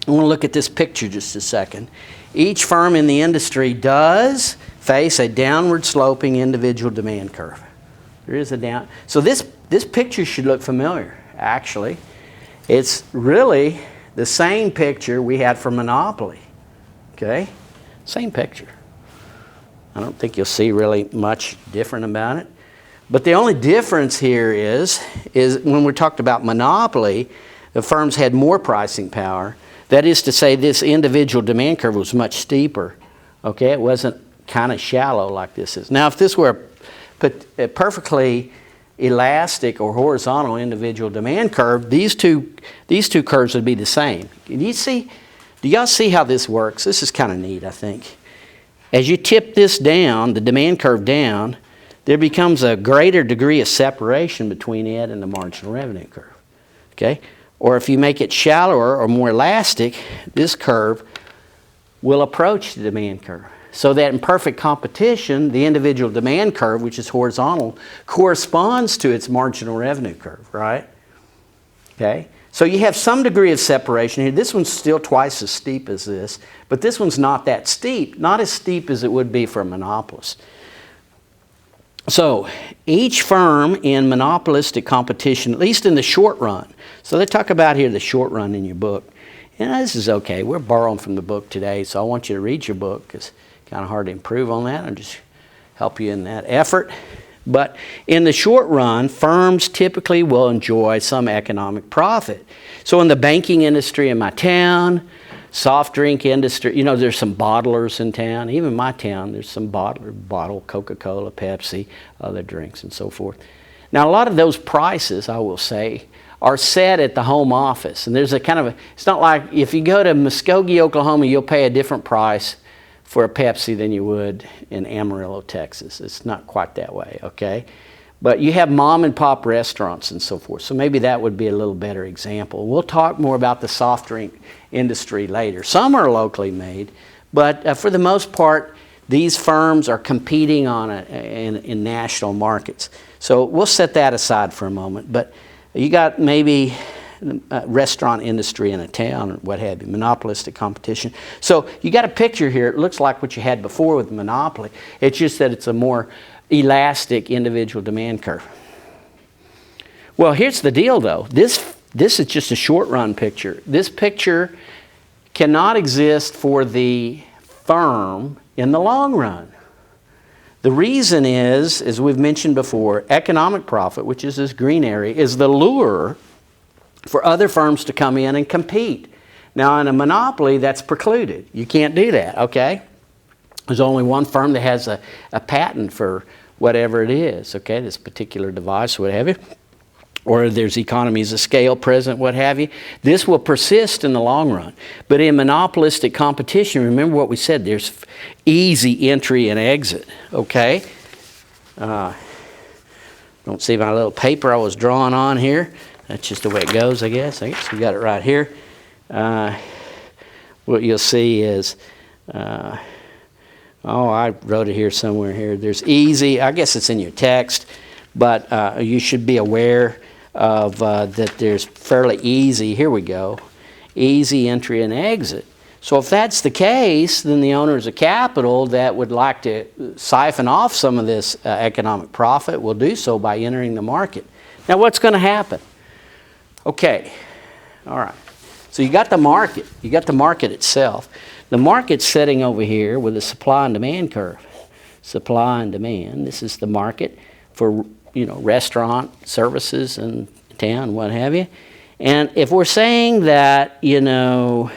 S1: I want to look at this picture just a second. Each firm in the industry does face a downward sloping individual demand curve. There is a down. So this picture should look familiar, actually. It's really the same picture we had for monopoly. Okay? Same picture. I don't think you'll see really much different about it. But the only difference here is when we're talking about monopoly, the firms had more pricing power. That is to say, this individual demand curve was much steeper. Okay, it wasn't kind of shallow like this is. Now, if this were a perfectly elastic or horizontal individual demand curve, these two curves would be the same. Do y'all see how this works? This is kind of neat, I think. As you tip this down, the demand curve down, there becomes a greater degree of separation between it and the marginal revenue curve. Okay? Or if you make it shallower or more elastic, this curve will approach the demand curve. So that in perfect competition, the individual demand curve, which is horizontal, corresponds to its marginal revenue curve, right? Okay? So you have some degree of separation here. This one's still twice as steep as this, but this one's not that steep, not as steep as it would be for a monopolist. So each firm in monopolistic competition, at least in the short run, so they talk about here the short run in your book. And this is okay. We're borrowing from the book today, so I want you to read your book because it's kind of hard to improve on that. I'll just help you in that effort. But in the short run, firms typically will enjoy some economic profit. So in the banking industry in my town, soft drink industry, there's some bottlers in town. Even my town, there's some bottle Coca-Cola, Pepsi, other drinks and so forth. Now, a lot of those prices, I will say, are set at the home office. And there's it's not like if you go to Muskogee, Oklahoma, you'll pay a different price for a Pepsi than you would in Amarillo, Texas. It's not quite that way, okay? But you have mom and pop restaurants and so forth. So maybe that would be a little better example. We'll talk more about the soft drink industry later. Some are locally made, but for the most part, these firms are competing in national markets. So we'll set that aside for a moment. But you got maybe restaurant industry in a town or what have you, monopolistic competition. So you got a picture here. It looks like what you had before with monopoly. It's just that it's a more elastic individual demand curve. Well, here's the deal though. This is just a short run picture. This picture cannot exist for the firm in the long run. The reason is, as we've mentioned before, economic profit, which is this green area, is the lure for other firms to come in and compete. Now, in a monopoly, that's precluded. You can't do that, okay? There's only one firm that has a patent for whatever it is, okay, this particular device, what have you. or there's economies of scale present, what have you. This will persist in the long run. But in monopolistic competition, remember what we said, there's easy entry and exit, okay? Don't see my little paper I was drawing on here. That's just the way it goes, I guess. I guess we got it right here. What you'll see is, I wrote it here somewhere here. There's easy, I guess it's in your text, but you should be aware of that there's fairly easy, here we go, easy entry and exit. So if that's the case, then the owners of capital that would like to siphon off some of this economic profit will do so by entering the market. Now what's going to happen? Okay, all right. So you got the market. You got the market itself. The market's sitting over here with a supply and demand curve. Supply and demand. This is the market for, restaurant services in town, what have you. And if we're saying that, that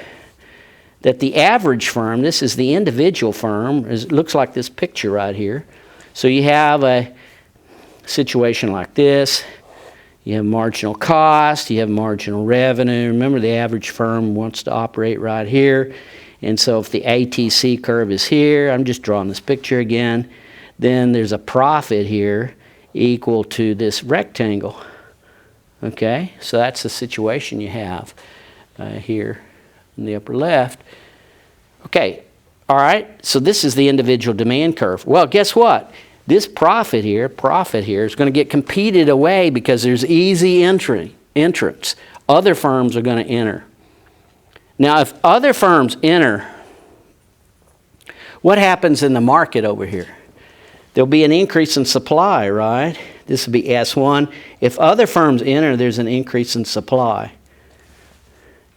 S1: the average firm, this is the individual firm, it looks like this picture right here. So you have a situation like this. You have marginal cost, you have marginal revenue. Remember, the average firm wants to operate right here. And so if the ATC curve is here, I'm just drawing this picture again, then there's a profit here equal to this rectangle. Okay, so that's the situation you have here in the upper left. Okay, all right, so this is the individual demand curve. Well, guess what? This profit here is going to get competed away because there's easy entrance. Other firms are going to enter. Now, if other firms enter, what happens in the market over here? There'll be an increase in supply, right? This will be S1. If other firms enter, there's an increase in supply.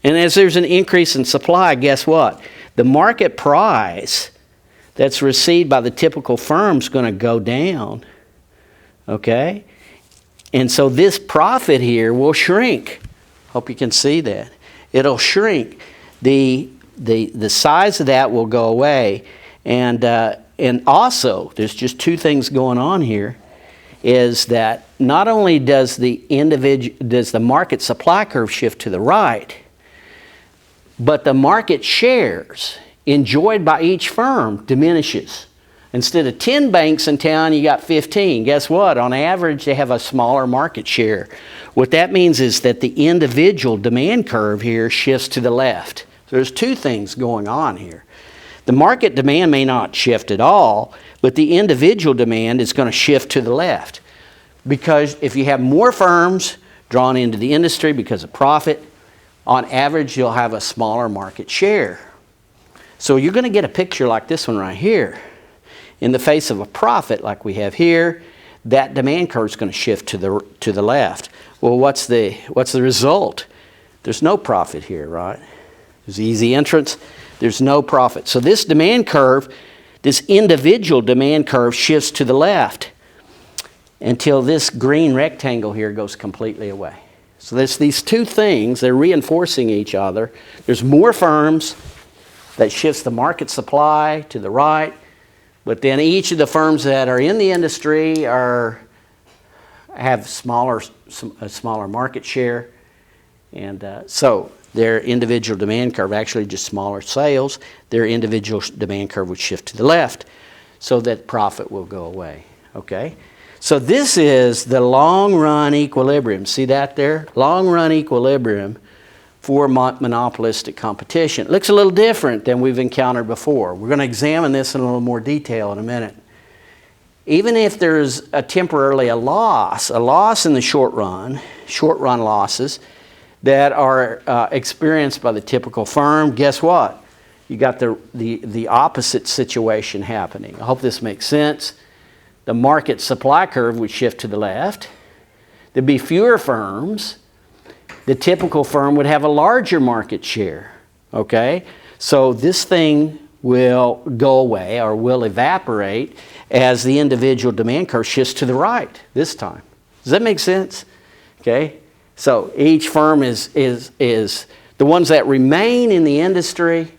S1: And as there's an increase in supply, guess what? The market price that's received by the typical firm is going to go down, okay? And so this profit here will shrink. Hope you can see that. It'll shrink. The size of that will go away. And also, there's just two things going on here, is that not only does the market supply curve shift to the right, but the market shares enjoyed by each firm diminishes. Instead of 10 banks in town, you got 15. Guess what? On average, they have a smaller market share. What that means is that the individual demand curve here shifts to the left. So there's two things going on here. The market demand may not shift at all, but the individual demand is going to shift to the left. Because if you have more firms drawn into the industry because of profit, on average, you'll have a smaller market share. So you're going to get a picture like this one right here. In the face of a profit like we have here, that demand curve is going to shift to the left. Well, what's the result? There's no profit here, right? There's easy entrance. There's no profit. So this demand curve, this individual demand curve shifts to the left until this green rectangle here goes completely away. So there's these two things, they're reinforcing each other. There's more firms, that shifts the market supply to the right, but then each of the firms that are in the industry have a smaller market share, and so their individual demand curve, actually just smaller sales, their individual demand curve would shift to the left, so that profit will go away. Okay. So this is the long-run equilibrium. See that there? Long-run equilibrium for monopolistic competition. It looks a little different than we've encountered before. We're going to examine this in a little more detail in a minute. Even if there's temporarily a loss in the short run losses that are experienced by the typical firm, guess what? You got the opposite situation happening. I hope this makes sense. The market supply curve would shift to the left. There'd be fewer firms. The typical firm would have a larger market share. Okay? So this thing will go away or will evaporate as the individual demand curve shifts to the right this time. Does that make sense? Okay? So each firm is the ones that remain in the industry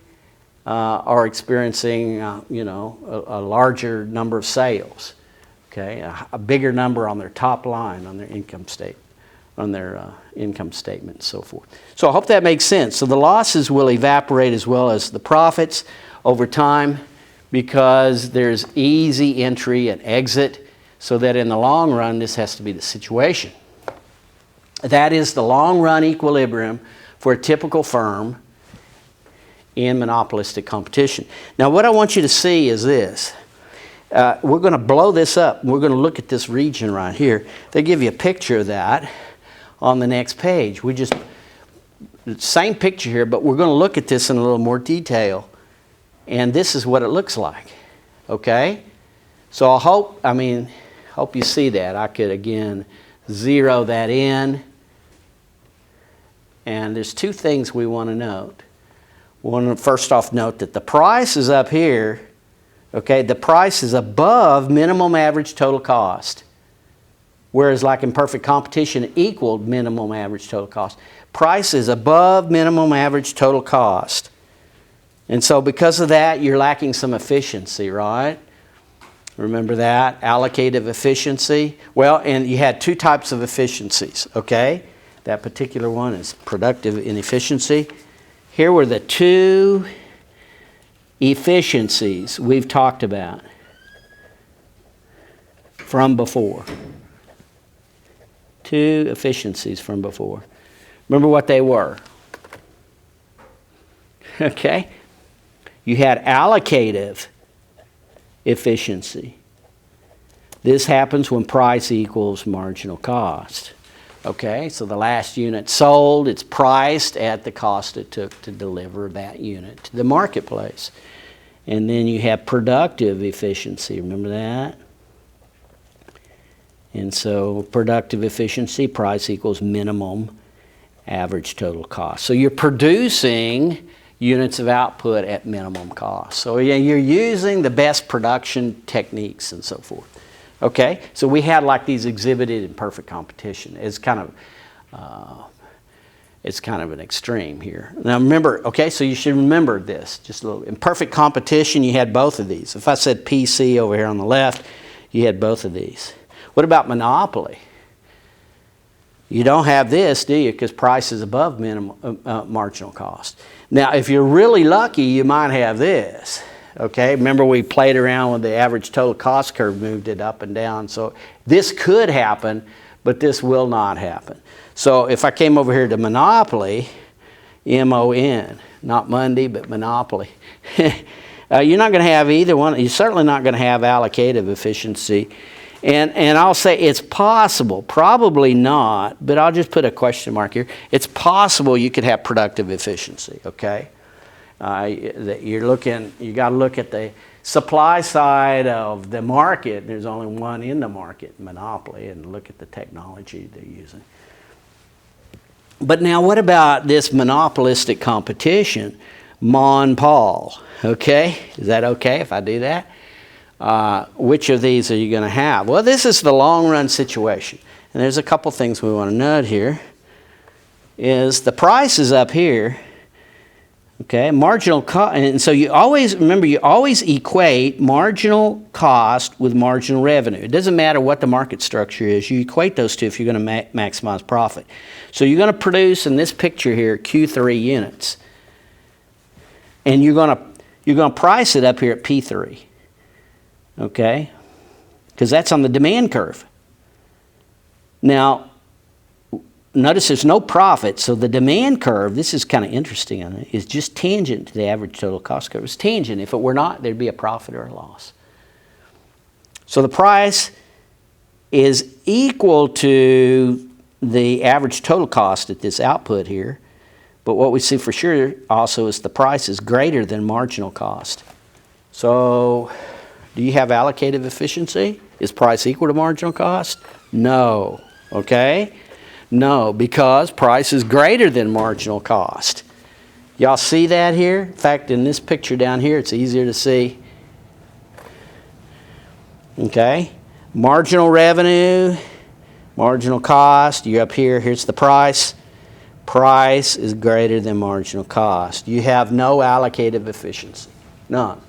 S1: are experiencing a larger number of sales. Okay, a bigger number on their top line, on their income statement. income statement and so forth. So I hope that makes sense. So the losses will evaporate as well as the profits over time because there's easy entry and exit, so that in the long run this has to be the situation. That is the long run equilibrium for a typical firm in monopolistic competition. Now what I want you to see is this. We're going to blow this up. We're going to look at this region right here. They give you a picture of that on the next page. Same picture here, but we're going to look at this in a little more detail. And this is what it looks like. Okay? So I hope you see that. I could again zero that in. And there's two things we want to note. We want to first off note that the price is up here. Okay, the price is above minimum average total cost. Whereas like in perfect competition, it equaled minimum average total cost. Price is above minimum average total cost. And so because of that, you're lacking some efficiency, right? Remember that? Allocative efficiency. Well, and you had two types of efficiencies, okay? That particular one is productive inefficiency. Here were the two efficiencies we've talked about from before. Two efficiencies from before. Remember what they were? Okay? You had allocative efficiency. This happens when price equals marginal cost. Okay, so the last unit sold, it's priced at the cost it took to deliver that unit to the marketplace. And then you have productive efficiency, remember that? And so productive efficiency, price equals minimum average total cost. So you're producing units of output at minimum cost. So yeah, you're using the best production techniques and so forth. Okay, so we had like these exhibited in perfect competition. It's kind of an extreme here. Now remember, okay, so you should remember this just a little. In perfect competition, you had both of these. If I said PC over here on the left, you had both of these. What about monopoly? You don't have this, do you? Because price is above minimum marginal cost. Now, if you're really lucky, you might have this. Okay, remember we played around with the average total cost curve, moved it up and down. So this could happen, but this will not happen. So if I came over here to monopoly, M-O-N, not Monday, but monopoly. You're not going to have either one. You're certainly not going to have allocative efficiency. And I'll say it's possible, probably not, but I'll just put a question mark here. It's possible you could have productive efficiency, okay? You got to look at the supply side of the market. There's only one in the market, monopoly, and look at the technology they're using. But now what about this monopolistic competition? Mon-Pol, okay? Is that okay if I do that? Which of these are you going to have? Well, this is the long run situation. And there's a couple things we want to note here. Is the price is up here. Okay, marginal cost, and so you always equate marginal cost with marginal revenue. It doesn't matter what the market structure is. You equate those two if you're going to maximize profit. So you're going to produce in this picture here Q3 units, and you're going to price it up here at P3. Okay, because that's on the demand curve. Now, notice there's no profit, so the demand curve, this is kind of interesting, is just tangent to the average total cost curve. It's tangent. If it were not, there'd be a profit or a loss. So the price is equal to the average total cost at this output here, but what we see for sure also is the price is greater than marginal cost. So do you have allocative efficiency? Is price equal to marginal cost? No. Okay? No, because price is greater than marginal cost. Y'all see that here? In fact, in this picture down here, it's easier to see. Okay? Marginal revenue, marginal cost, you're up here, here's the price. Price is greater than marginal cost. You have no allocative efficiency. None.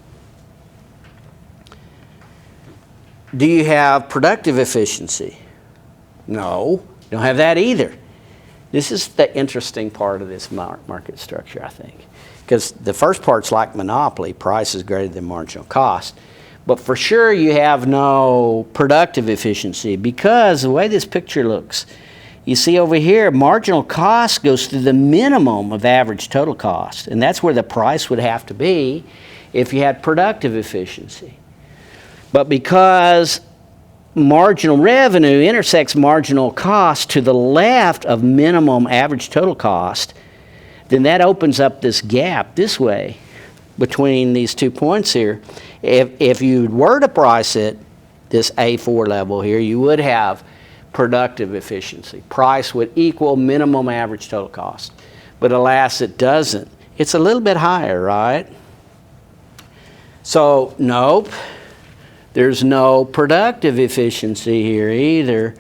S1: Do you have productive efficiency? No. don't have that either. This is the interesting part of this market structure, I think. Because the first part's like monopoly, price is greater than marginal cost. But for sure you have no productive efficiency, because the way this picture looks, you see over here, marginal cost goes to the minimum of average total cost. And that's where the price would have to be if you had productive efficiency. But because marginal revenue intersects marginal cost to the left of minimum average total cost, then that opens up this gap this way between these 2 points here. If you were to price it, this A4 level here, you would have productive efficiency. Price would equal minimum average total cost. But alas, it doesn't. It's a little bit higher, right? So, nope. There's no productive efficiency here either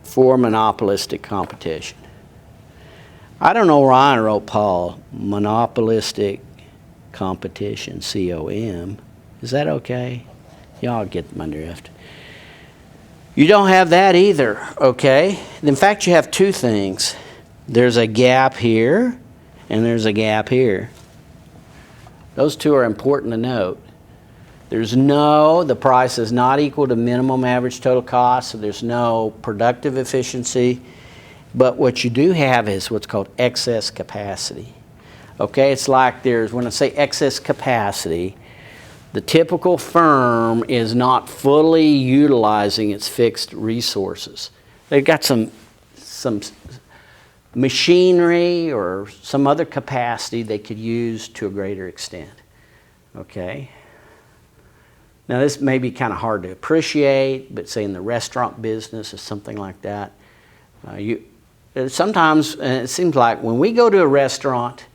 S1: for monopolistic competition. I don't know, Ryan wrote Paul, monopolistic competition, COM. Is that okay? Y'all get my drift. You don't have that either, okay? In fact, you have two things. There's a gap here, and there's a gap here. Those two are important to note. The price is not equal to minimum average total cost, so there's no productive efficiency. But what you do have is what's called excess capacity. Okay, it's like when I say excess capacity, the typical firm is not fully utilizing its fixed resources. They've got some machinery or some other capacity they could use to a greater extent. Okay? Now this may be kind of hard to appreciate, but say in the restaurant business or something like that, sometimes it seems like when we go to a restaurant,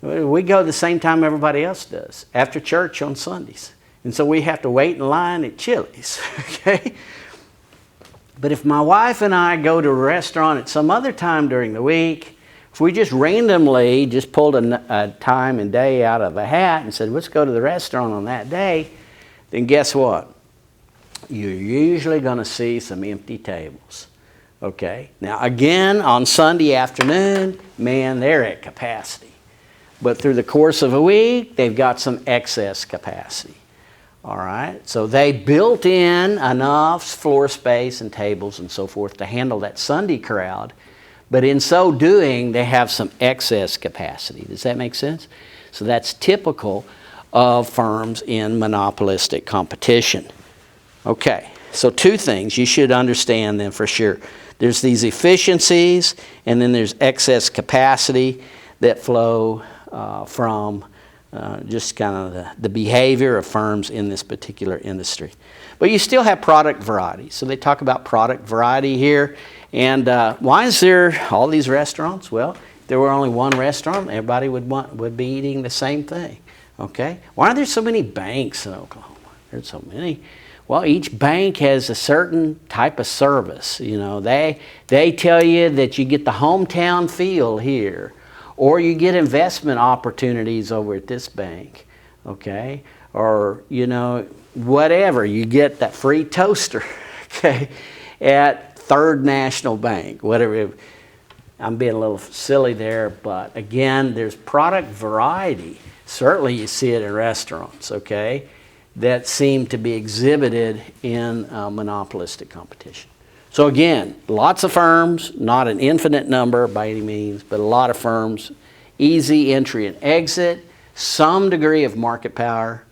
S1: we go the same time everybody else does, after church on Sundays. And so we have to wait in line at Chili's, okay? But if my wife and I go to a restaurant at some other time during the week, if we just randomly just pulled a time and day out of a hat and said, let's go to the restaurant on that day, then guess what? You're usually going to see some empty tables. Okay? Now again, on Sunday afternoon, man, they're at capacity. But through the course of a week, they've got some excess capacity. All right? So they built in enough floor space and tables and so forth to handle that Sunday crowd. But in so doing, they have some excess capacity. Does that make sense? So that's typical of firms in monopolistic competition. Okay, so two things you should understand then for sure. There's these efficiencies, and then there's excess capacity that flow from just kind of the behavior of firms in this particular industry. But you still have product variety. So they talk about product variety here. And why is there all these restaurants? Well, if there were only one restaurant, everybody would be eating the same thing. Okay? Why are there so many banks in Oklahoma? There's so many. Well, each bank has a certain type of service. You know, they tell you that you get the hometown feel here, or you get investment opportunities over at this bank, okay? Or, you know, whatever, you get that free toaster, okay, at Third National Bank, whatever. I'm being a little silly there, but again, there's product variety. Certainly you see it in restaurants, okay, that seem to be exhibited in monopolistic competition. So again, lots of firms, not an infinite number by any means, but a lot of firms, easy entry and exit, some degree of market power,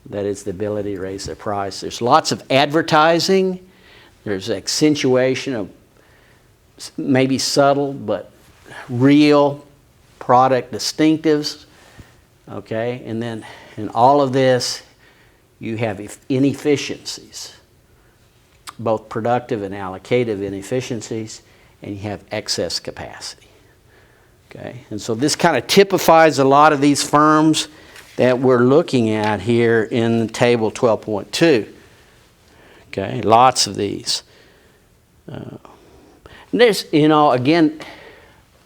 S1: that is the ability to raise their price. There's lots of advertising. There's accentuation of maybe subtle but real product distinctives, okay? And then in all of this, you have inefficiencies, both productive and allocative inefficiencies, and you have excess capacity. Okay? And so this kind of typifies a lot of these firms that we're looking at here in table 12.2. Okay? Lots of these. There's, you know, again,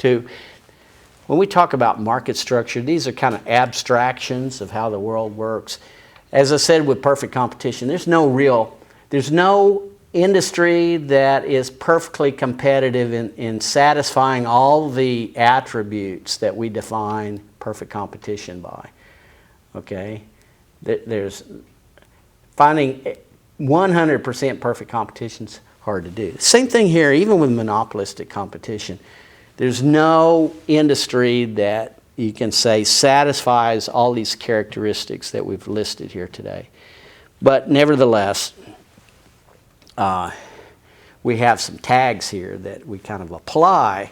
S1: when we talk about market structure, these are kind of abstractions of how the world works. As I said with perfect competition, there's no industry that is perfectly competitive in satisfying all the attributes that we define perfect competition by. Okay? There's finding 100% perfect competition's hard to do. Same thing here, even with monopolistic competition. There's no industry that you can say satisfies all these characteristics that we've listed here today. But nevertheless, we have some tags here that we kind of apply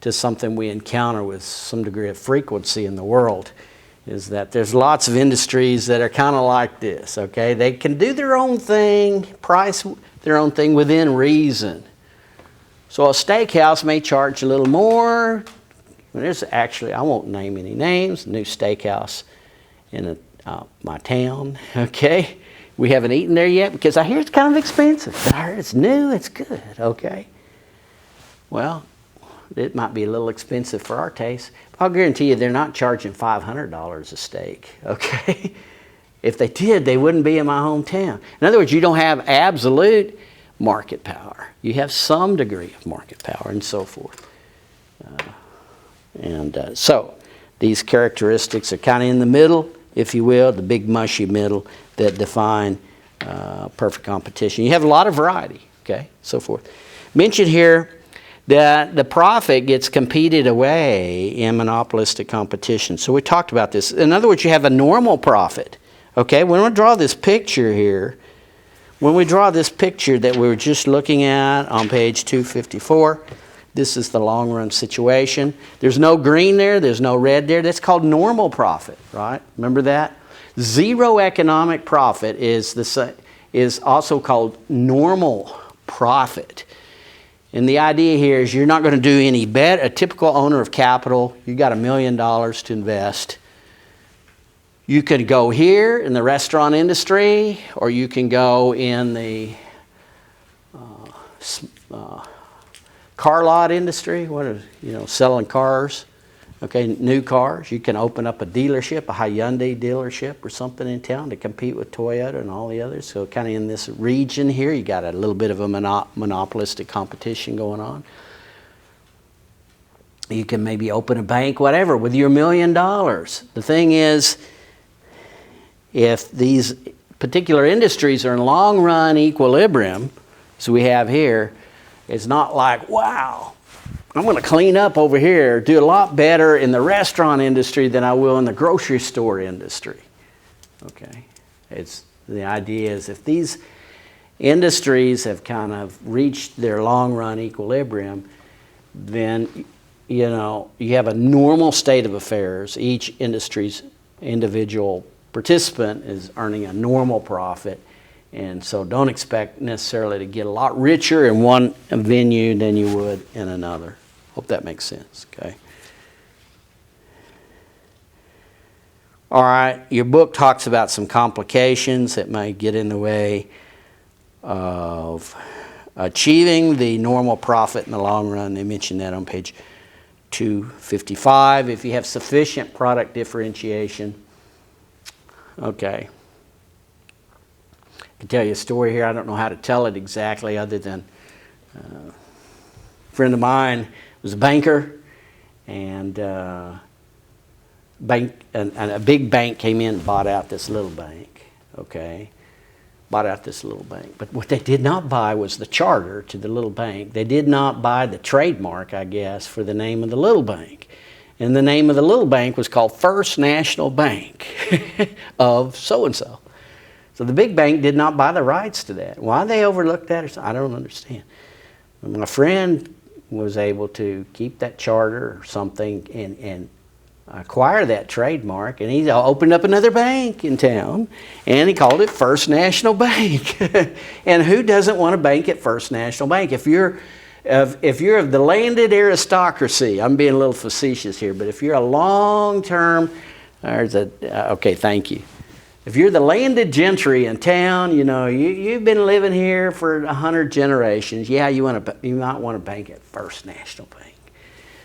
S1: to something we encounter with some degree of frequency in the world, is that there's lots of industries that are kind of like this, okay? They can do their own thing, price their own thing within reason. So a steakhouse may charge a little more. There's actually, I won't name any names, a new steakhouse in my town, okay? We haven't eaten there yet because I hear it's kind of expensive, but I heard it's new, it's good, okay? Well, it might be a little expensive for our taste, but I'll guarantee you they're not charging $500 a steak, okay? If they did, they wouldn't be in my hometown. In other words, you don't have absolute market power. You have some degree of market power and so forth. So these characteristics are kind of in the middle, if you will, the big mushy middle that define perfect competition. You have a lot of variety, okay, so forth. Mentioned here that the profit gets competed away in monopolistic competition. So we talked about this. In other words, you have a normal profit, okay? When we draw this picture here, when we draw this picture that we were just looking at on page 254, this is the long run situation. There's no green there, there's no red there. That's called normal profit, right? Remember that? Zero economic profit is also called normal profit. And the idea here is you're not going to do any better. A typical owner of capital, you got $1 million to invest. You could go here in the restaurant industry, or you can go in the car lot industry. What is, selling cars? Okay, new cars. You can open up a dealership, a Hyundai dealership or something in town to compete with Toyota and all the others. So kind of in this region here, you got a little bit of a monopolistic competition going on. You can maybe open a bank, whatever, with your $1 million. The thing is, if these particular industries are in long-run equilibrium, as we have here, it's not like, wow, I'm going to clean up over here, do a lot better in the restaurant industry than I will in the grocery store industry. Okay, the idea is if these industries have kind of reached their long-run equilibrium, then you have a normal state of affairs. Each industry's individual participant is earning a normal profit, and so don't expect necessarily to get a lot richer in one venue than you would in another. Hope that makes sense, okay? All right, your book talks about some complications that may get in the way of achieving the normal profit in the long run. They mention that on page 255. If you have sufficient product differentiation, okay. I can tell you a story here. I don't know how to tell it exactly other than a friend of mine was a banker, and a big bank came in and bought out this little bank, okay? Bought out this little bank. But what they did not buy was the charter to the little bank. They did not buy the trademark, I guess, for the name of the little bank. And the name of the little bank was called First National Bank of so-and-so. So the big bank did not buy the rights to that. Why they overlooked that, I don't understand. My friend was able to keep that charter or something and acquire that trademark, and he opened up another bank in town, and he called it First National Bank. And who doesn't want to bank at First National Bank? If you're of the landed aristocracy, I'm being a little facetious here, but if you're a long-term, okay, thank you. If you're the landed gentry in town, you've been living here for 100 generations, yeah, you might want to bank at First National Bank.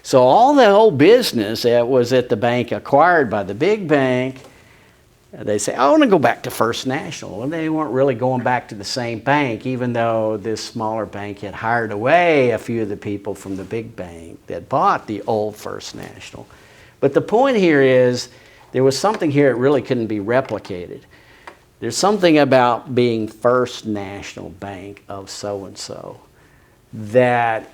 S1: So all the whole business that was at the bank acquired by the big bank they say, I want to go back to First National. And they weren't really going back to the same bank, even though this smaller bank had hired away a few of the people from the big bank that bought the old First National. But the point here is there was something here that really couldn't be replicated. There's something about being First National Bank of so-and-so that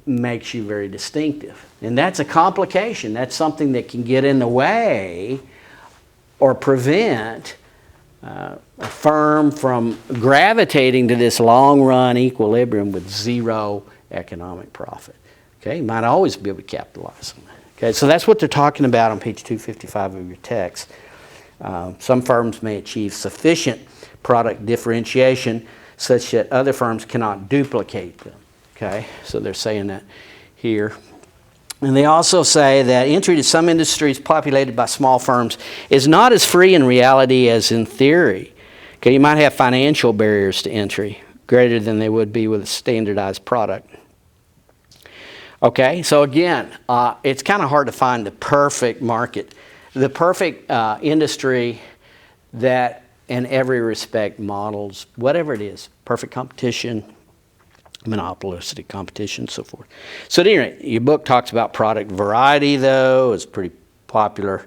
S1: makes you very distinctive. And that's a complication. That's something that can get in the way or prevent a firm from gravitating to this long-run equilibrium with zero economic profit. Okay, you might always be able to capitalize on that. Okay, so that's what they're talking about on page 255 of your text. Some firms may achieve sufficient product differentiation such that other firms cannot duplicate them. Okay, so they're saying that here. And they also say that entry to some industries populated by small firms is not as free in reality as in theory. Okay, you might have financial barriers to entry greater than they would be with a standardized product. Okay, so again, it's kind of hard to find the perfect market, the perfect industry that in every respect models whatever it is, perfect competition, monopolistic competition, so forth. So at any rate, your book talks about product variety, though. It's pretty popular.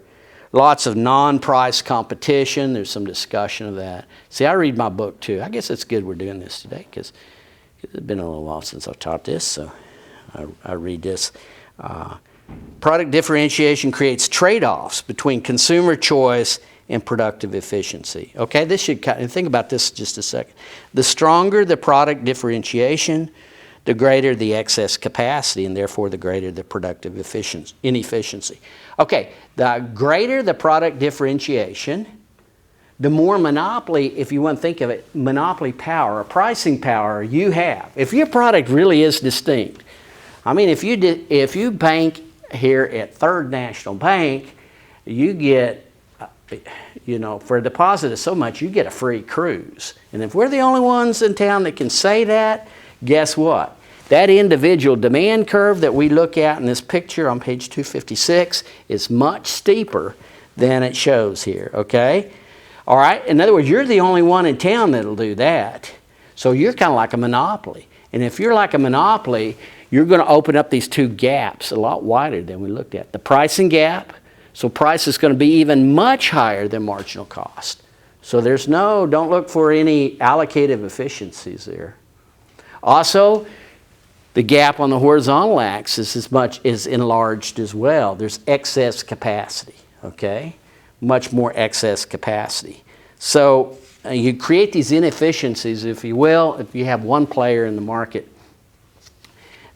S1: Lots of non-price competition. There's some discussion of that. See, I read my book, too. I guess it's good we're doing this today because it's been a little while since I've taught this, so I read this. Product differentiation creates trade-offs between consumer choice and productive efficiency. Okay, this should think about this just a second. The stronger the product differentiation, the greater the excess capacity, and therefore the greater the productive inefficiency. Okay, the greater the product differentiation, the more monopoly, if you want to think of it, monopoly power or pricing power you have. If your product really is distinct, I mean, if you bank here at Third National Bank, you get, for a deposit of so much, you get a free cruise. And if we're the only ones in town that can say that, guess what? That individual demand curve that we look at in this picture on page 256 is much steeper than it shows here, okay? All right, in other words, you're the only one in town that'll do that. So you're kind of like a monopoly. And if you're like a monopoly, you're going to open up these two gaps a lot wider than we looked at. The pricing gap, so price is going to be even much higher than marginal cost. So don't look for any allocative efficiencies there. Also, the gap on the horizontal axis is enlarged as well. There's excess capacity, okay? Much more excess capacity. So you create these inefficiencies, if you will, if you have one player in the market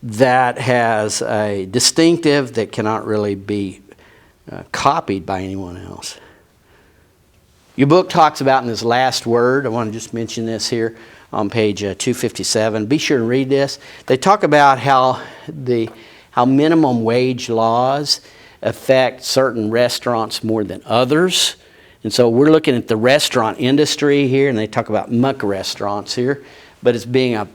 S1: that has a distinctive that cannot really be copied by anyone else. Your book talks about in this last word, I want to just mention this here on page 257. Be sure to read this. They talk about how minimum wage laws affect certain restaurants more than others. And so we're looking at the restaurant industry here, and they talk about muck restaurants here, but it's being a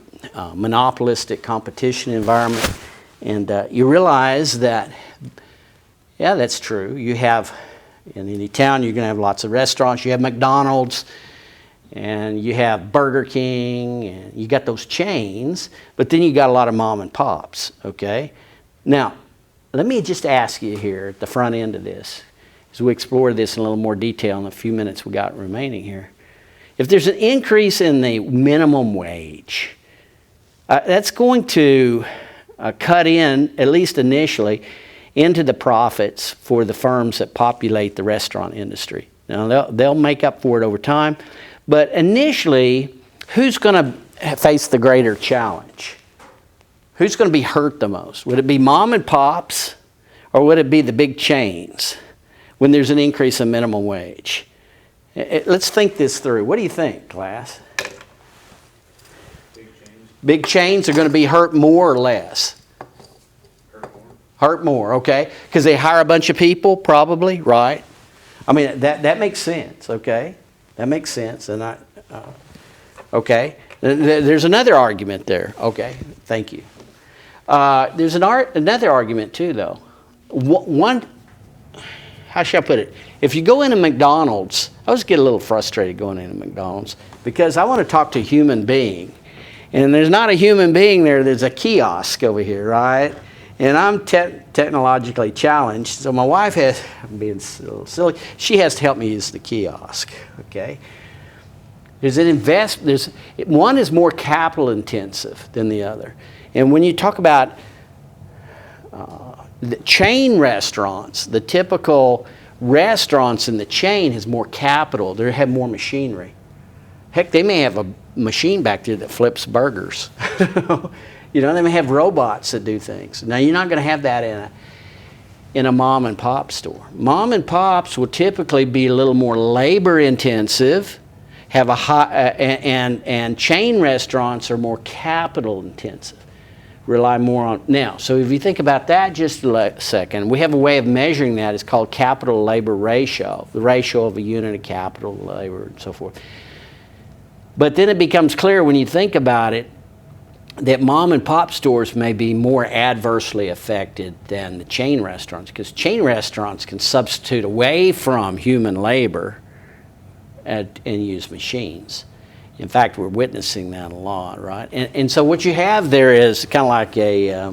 S1: monopolistic competition environment. And you realize that, yeah, that's true. You have, in any town, you're going to have lots of restaurants. You have McDonald's, and you have Burger King, and you got those chains, but then you got a lot of mom and pops, okay? Now, let me just ask you here at the front end of this, as we explore this in a little more detail in the few minutes we got remaining here. If there's an increase in the minimum wage, that's going to cut in, at least initially, into the profits for the firms that populate the restaurant industry. Now, they'll make up for it over time, but initially, who's going to face the greater challenge? Who's going to be hurt the most? Would it be mom and pops, or would it be the big chains when there's an increase in minimum wage? Let's think this through. What do you think, class? Big chains are going to be hurt more or less? Hurt more, okay? Because they hire a bunch of people, probably, right? I mean, that makes sense, okay? That makes sense. And okay. There's another argument there. Okay, thank you. There's another argument too, though. how should I put it? If you go into McDonald's, I always get a little frustrated going into McDonald's because I want to talk to a human being. And there's not a human being there, there's a kiosk over here, right? And I'm technologically challenged, so my wife has, I'm being so silly, she has to help me use the kiosk, okay? One is more capital intensive than the other. And when you talk about the chain restaurants, the typical restaurants in the chain has more capital. They have more machinery. Heck, they may have a machine back there that flips burgers. You know, they may have robots that do things. Now, you're not going to have that in a mom and pop store. Mom and pops will typically be a little more labor intensive, have a high, and chain restaurants are more capital intensive. Rely more on now. So if you think about that just a second, we have a way of measuring that. It's called capital labor ratio, the ratio of a unit of capital labor and so forth. But then it becomes clear when you think about it that mom and pop stores may be more adversely affected than the chain restaurants, because chain restaurants can substitute away from human labor and use machines. In fact, we're witnessing that a lot, right? And so what you have there is kind of like a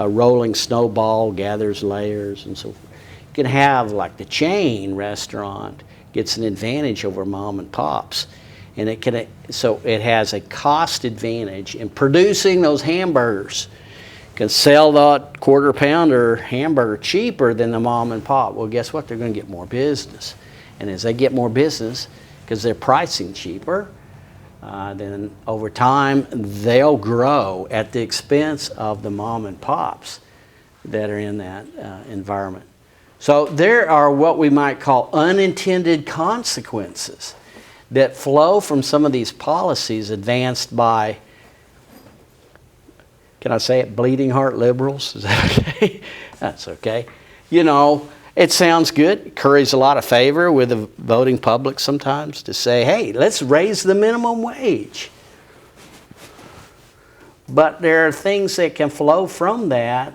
S1: rolling snowball, gathers layers and so forth. You can have like the chain restaurant gets an advantage over mom and pops. And so it has a cost advantage in producing those hamburgers. Can sell that quarter pounder hamburger cheaper than the mom and pop. Well, guess what? They're going to get more business. And as they get more business, because they're pricing cheaper, then over time they'll grow at the expense of the mom and pops that are in that environment. So there are what we might call unintended consequences that flow from some of these policies advanced by, can I say it, bleeding heart liberals? Is that okay? That's okay. You know, it sounds good. It curries a lot of favor with the voting public sometimes to say, hey, let's raise the minimum wage. But there are things that can flow from that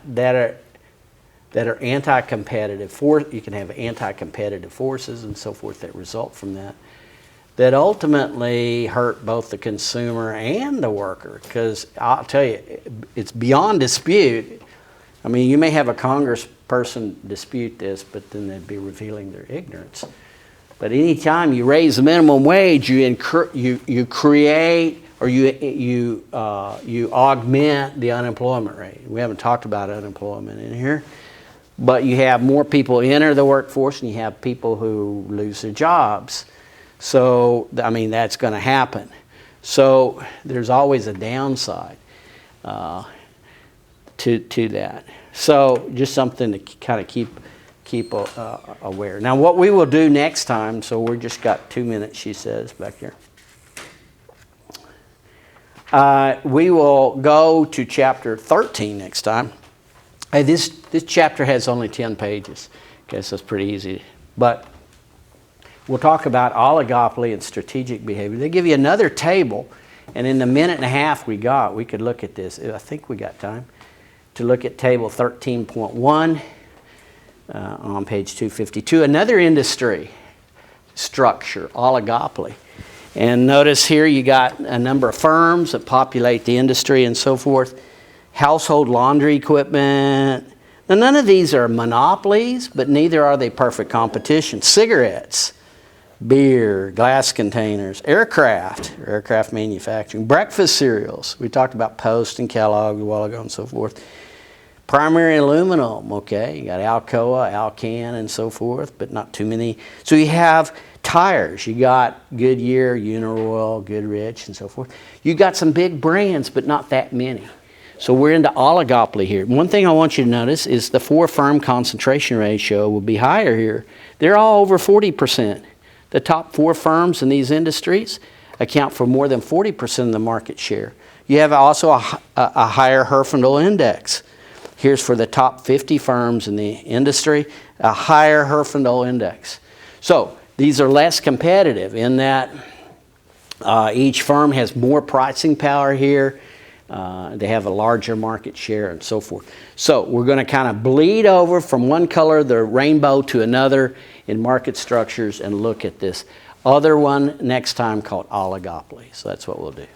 S1: are anti-competitive. You can have anti-competitive forces and so forth that result from that ultimately hurt both the consumer and the worker. Because I'll tell you, it's beyond dispute. I mean, you may have a congressperson dispute this, but then they'd be revealing their ignorance. But anytime you raise the minimum wage, you create or you augment the unemployment rate. We haven't talked about unemployment in here, but you have more people enter the workforce, and you have people who lose their jobs. So, I mean, that's going to happen. So there's always a downside to that. So just something to kind of keep aware. Now, what we will do next time, so we're just got 2 minutes, she says, back here. We will go to chapter 13 next time. Hey, this chapter has only 10 pages. Okay, so it's pretty easy. But we'll talk about oligopoly and strategic behavior. They give you another table, and in the minute and a half we could look at this. I think we got time to look at table 13.1 on page 252. Another industry structure, oligopoly. And notice here you got a number of firms that populate the industry and so forth. Household laundry equipment. Now, none of these are monopolies, but neither are they perfect competition. Cigarettes, beer, glass containers, aircraft manufacturing, breakfast cereals. We talked about Post and Kellogg a while ago and so forth. Primary aluminum, okay. You got Alcoa, Alcan, and so forth, but not too many. So you have tires. You got Goodyear, Uniroyal, Goodrich, and so forth. You got some big brands, but not that many. So we're into oligopoly here. One thing I want you to notice is the 4-firm concentration ratio will be higher here. They're all over 40%. The top 4 firms in these industries account for more than 40% of the market share. You have also a higher Herfindahl index. Here's for the top 50 firms in the industry, a higher Herfindahl index. So these are less competitive in that each firm has more pricing power here. They have a larger market share and so forth. So we're going to kind of bleed over from one color of the rainbow to another in market structures and look at this other one next time called oligopoly. So that's what we'll do.